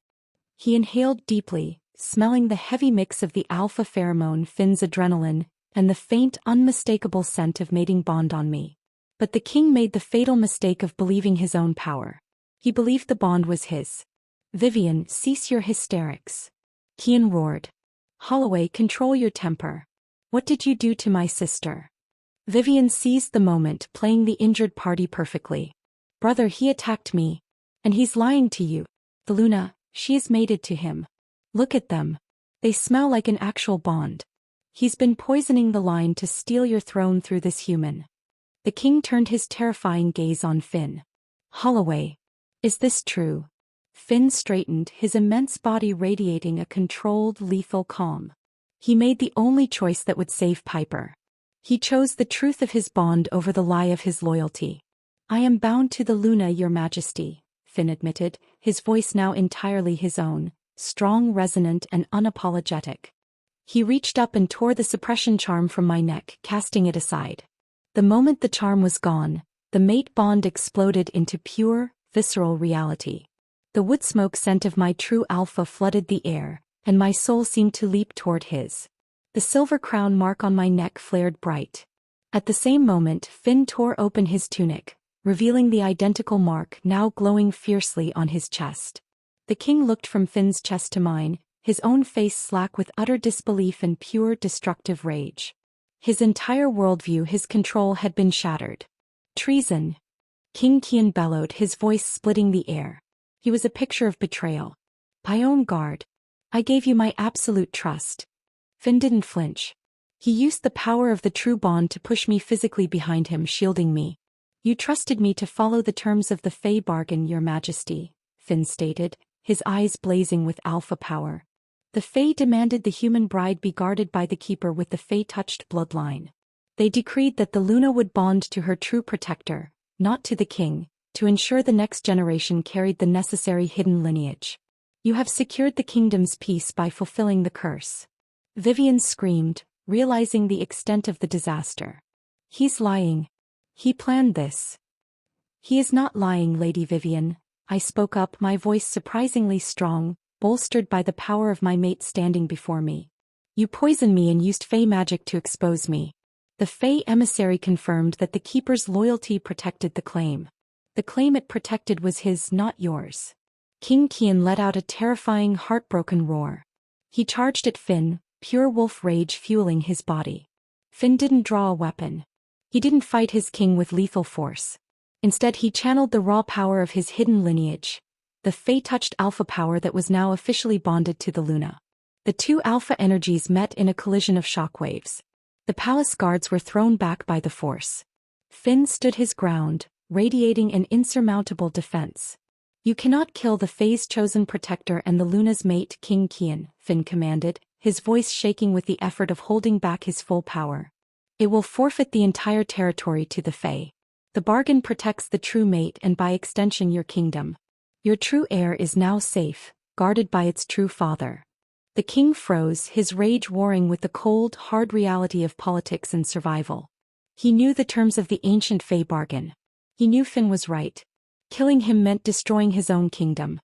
He inhaled deeply, smelling the heavy mix of the alpha pheromone, Finn's adrenaline, and the faint, unmistakable scent of mating bond on me. But the king made the fatal mistake of believing his own power. He believed the bond was his. Vivian, cease your hysterics. Kian roared. Holloway, control your temper. What did you do to my sister? Vivian seized the moment, playing the injured party perfectly. Brother, he attacked me. And he's lying to you. The Luna, she is mated to him. Look at them. They smell like an actual bond. He's been poisoning the line to steal your throne through this human. The king turned his terrifying gaze on Finn. Holloway. Is this true? Finn straightened, his immense body radiating a controlled, lethal calm. He made the only choice that would save Piper. He chose the truth of his bond over the lie of his loyalty. I am bound to the Luna, your majesty, Finn admitted, his voice now entirely his own, strong, resonant, and unapologetic. He reached up and tore the suppression charm from my neck, casting it aside. The moment the charm was gone, the mate bond exploded into pure, visceral reality. The wood smoke scent of my true alpha flooded the air, and my soul seemed to leap toward his. The silver crown mark on my neck flared bright. At the same moment, Finn tore open his tunic, revealing the identical mark now glowing fiercely on his chest. The king looked from Finn's chest to mine, his own face slack with utter disbelief and pure destructive rage. His entire worldview, his control had been shattered. Treason. King Kian bellowed, his voice splitting the air. He was a picture of betrayal. My own guard. I gave you my absolute trust. Finn didn't flinch. He used the power of the true bond to push me physically behind him, shielding me. You trusted me to follow the terms of the Fey bargain, your majesty, Finn stated, his eyes blazing with alpha power. The Fey demanded the human bride be guarded by the keeper with the Fey-touched bloodline. They decreed that the Luna would bond to her true protector, not to the king, to ensure the next generation carried the necessary hidden lineage. You have secured the kingdom's peace by fulfilling the curse. Vivian screamed, realizing the extent of the disaster. He's lying. He planned this. He is not lying, Lady Vivian, I spoke up, my voice surprisingly strong, bolstered by the power of my mate standing before me. You poisoned me and used Fey magic to expose me. The Fey emissary confirmed that the keeper's loyalty protected the claim. The claim it protected was his, not yours. King Kian let out a terrifying, heartbroken roar. He charged at Finn, pure wolf rage fueling his body. Finn didn't draw a weapon. He didn't fight his king with lethal force. Instead, he channeled the raw power of his hidden lineage, the Fey-touched alpha power that was now officially bonded to the Luna. The two alpha energies met in a collision of shockwaves. The palace guards were thrown back by the force. Finn stood his ground, radiating an insurmountable defense. You cannot kill the Fey's chosen protector and the Luna's mate, King Kian, Finn commanded, his voice shaking with the effort of holding back his full power. It will forfeit the entire territory to the Fey. The bargain protects the true mate and by extension your kingdom. Your true heir is now safe, guarded by its true father. The king froze, his rage warring with the cold, hard reality of politics and survival. He knew the terms of the ancient Fey bargain. He knew Finn was right. Killing him meant destroying his own kingdom.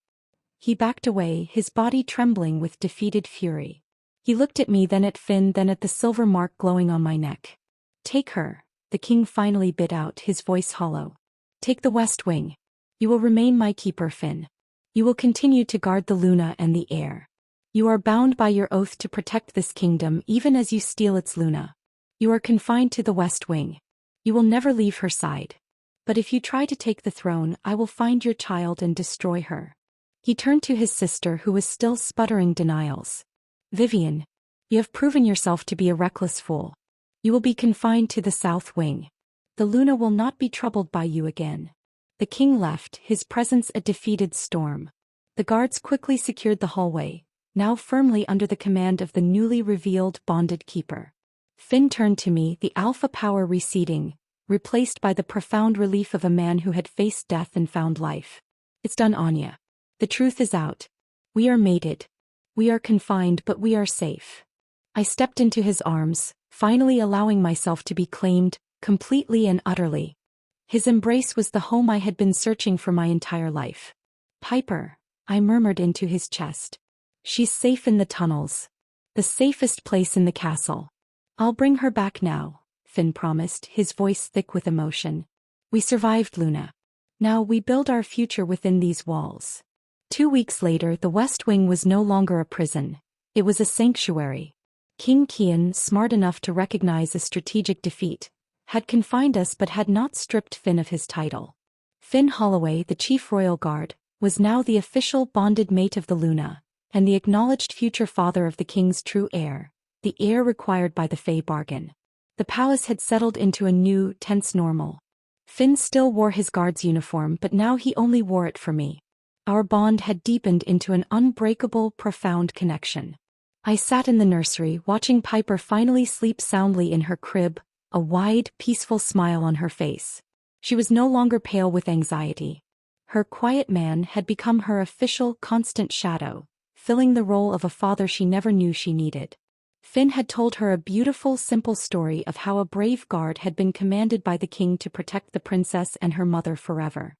He backed away, his body trembling with defeated fury. He looked at me, then at Finn, then at the silver mark glowing on my neck. Take her, the king finally bit out, his voice hollow. Take the West Wing. You will remain my keeper, Finn. You will continue to guard the Luna and the heir. You are bound by your oath to protect this kingdom even as you steal its Luna. You are confined to the West Wing. You will never leave her side. But if you try to take the throne, I will find your child and destroy her. He turned to his sister, who was still sputtering denials. Vivian, you have proven yourself to be a reckless fool. You will be confined to the South Wing. The Luna will not be troubled by you again. The king left, his presence a defeated storm. The guards quickly secured the hallway, now firmly under the command of the newly revealed bonded keeper. Finn turned to me, the alpha power receding, replaced by the profound relief of a man who had faced death and found life. It's done, Anya. The truth is out. We are mated. We are confined, but we are safe. I stepped into his arms, finally allowing myself to be claimed, completely and utterly. His embrace was the home I had been searching for my entire life. Piper, I murmured into his chest. She's safe in the tunnels. The safest place in the castle. I'll bring her back now, Finn promised, his voice thick with emotion. We survived, Luna. Now we build our future within these walls. 2 weeks later, the West Wing was no longer a prison. It was a sanctuary. King Kian, smart enough to recognize a strategic defeat, had confined us but had not stripped Finn of his title. Finn Holloway, the chief royal guard, was now the official bonded mate of the Luna, and the acknowledged future father of the king's true heir, the heir required by the Fae bargain. The palace had settled into a new, tense normal. Finn still wore his guard's uniform, but now he only wore it for me. Our bond had deepened into an unbreakable, profound connection. I sat in the nursery watching Piper finally sleep soundly in her crib, a wide, peaceful smile on her face. She was no longer pale with anxiety. Her quiet man had become her official, constant shadow, filling the role of a father she never knew she needed. Finn had told her a beautiful, simple story of how a brave guard had been commanded by the king to protect the princess and her mother forever.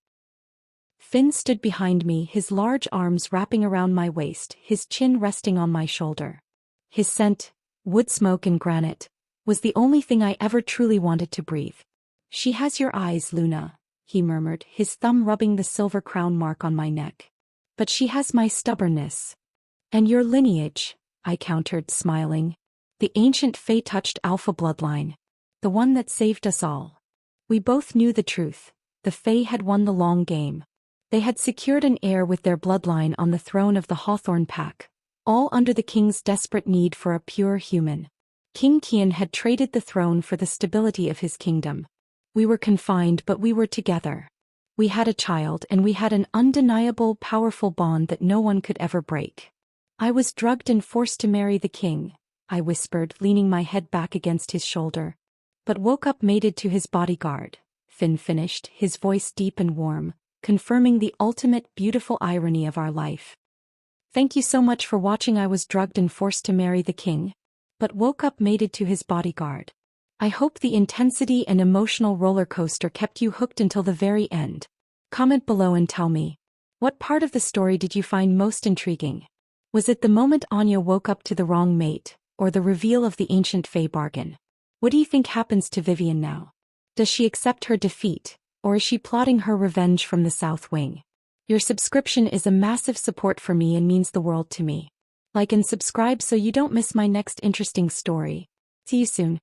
Finn stood behind me, his large arms wrapping around my waist, his chin resting on my shoulder. His scent, wood smoke and granite, was the only thing I ever truly wanted to breathe. "She has your eyes, Luna," he murmured, his thumb rubbing the silver crown mark on my neck. "But she has my stubbornness." "And your lineage," I countered, smiling. "The ancient Fae-touched alpha bloodline. The one that saved us all." We both knew the truth. The Fae had won the long game. They had secured an heir with their bloodline on the throne of the Hawthorn Pack, all under the king's desperate need for a pure human. King Kian had traded the throne for the stability of his kingdom. We were confined, but we were together. We had a child, and we had an undeniable, powerful bond that no one could ever break. "I was drugged and forced to marry the king," I whispered, leaning my head back against his shoulder. "But woke up mated to his bodyguard," Finn finished, his voice deep and warm, confirming the ultimate beautiful irony of our life. "Thank you so much for watching. I was drugged and forced to marry the king, but woke up mated to his bodyguard. I hope the intensity and emotional roller coaster kept you hooked until the very end. Comment below and tell me, what part of the story did you find most intriguing? Was it the moment Anya woke up to the wrong mate, or the reveal of the ancient Fae bargain? What do you think happens to Vivian now? Does she accept her defeat, or is she plotting her revenge from the South Wing? Your subscription is a massive support for me and means the world to me. Like and subscribe so you don't miss my next interesting story. See you soon.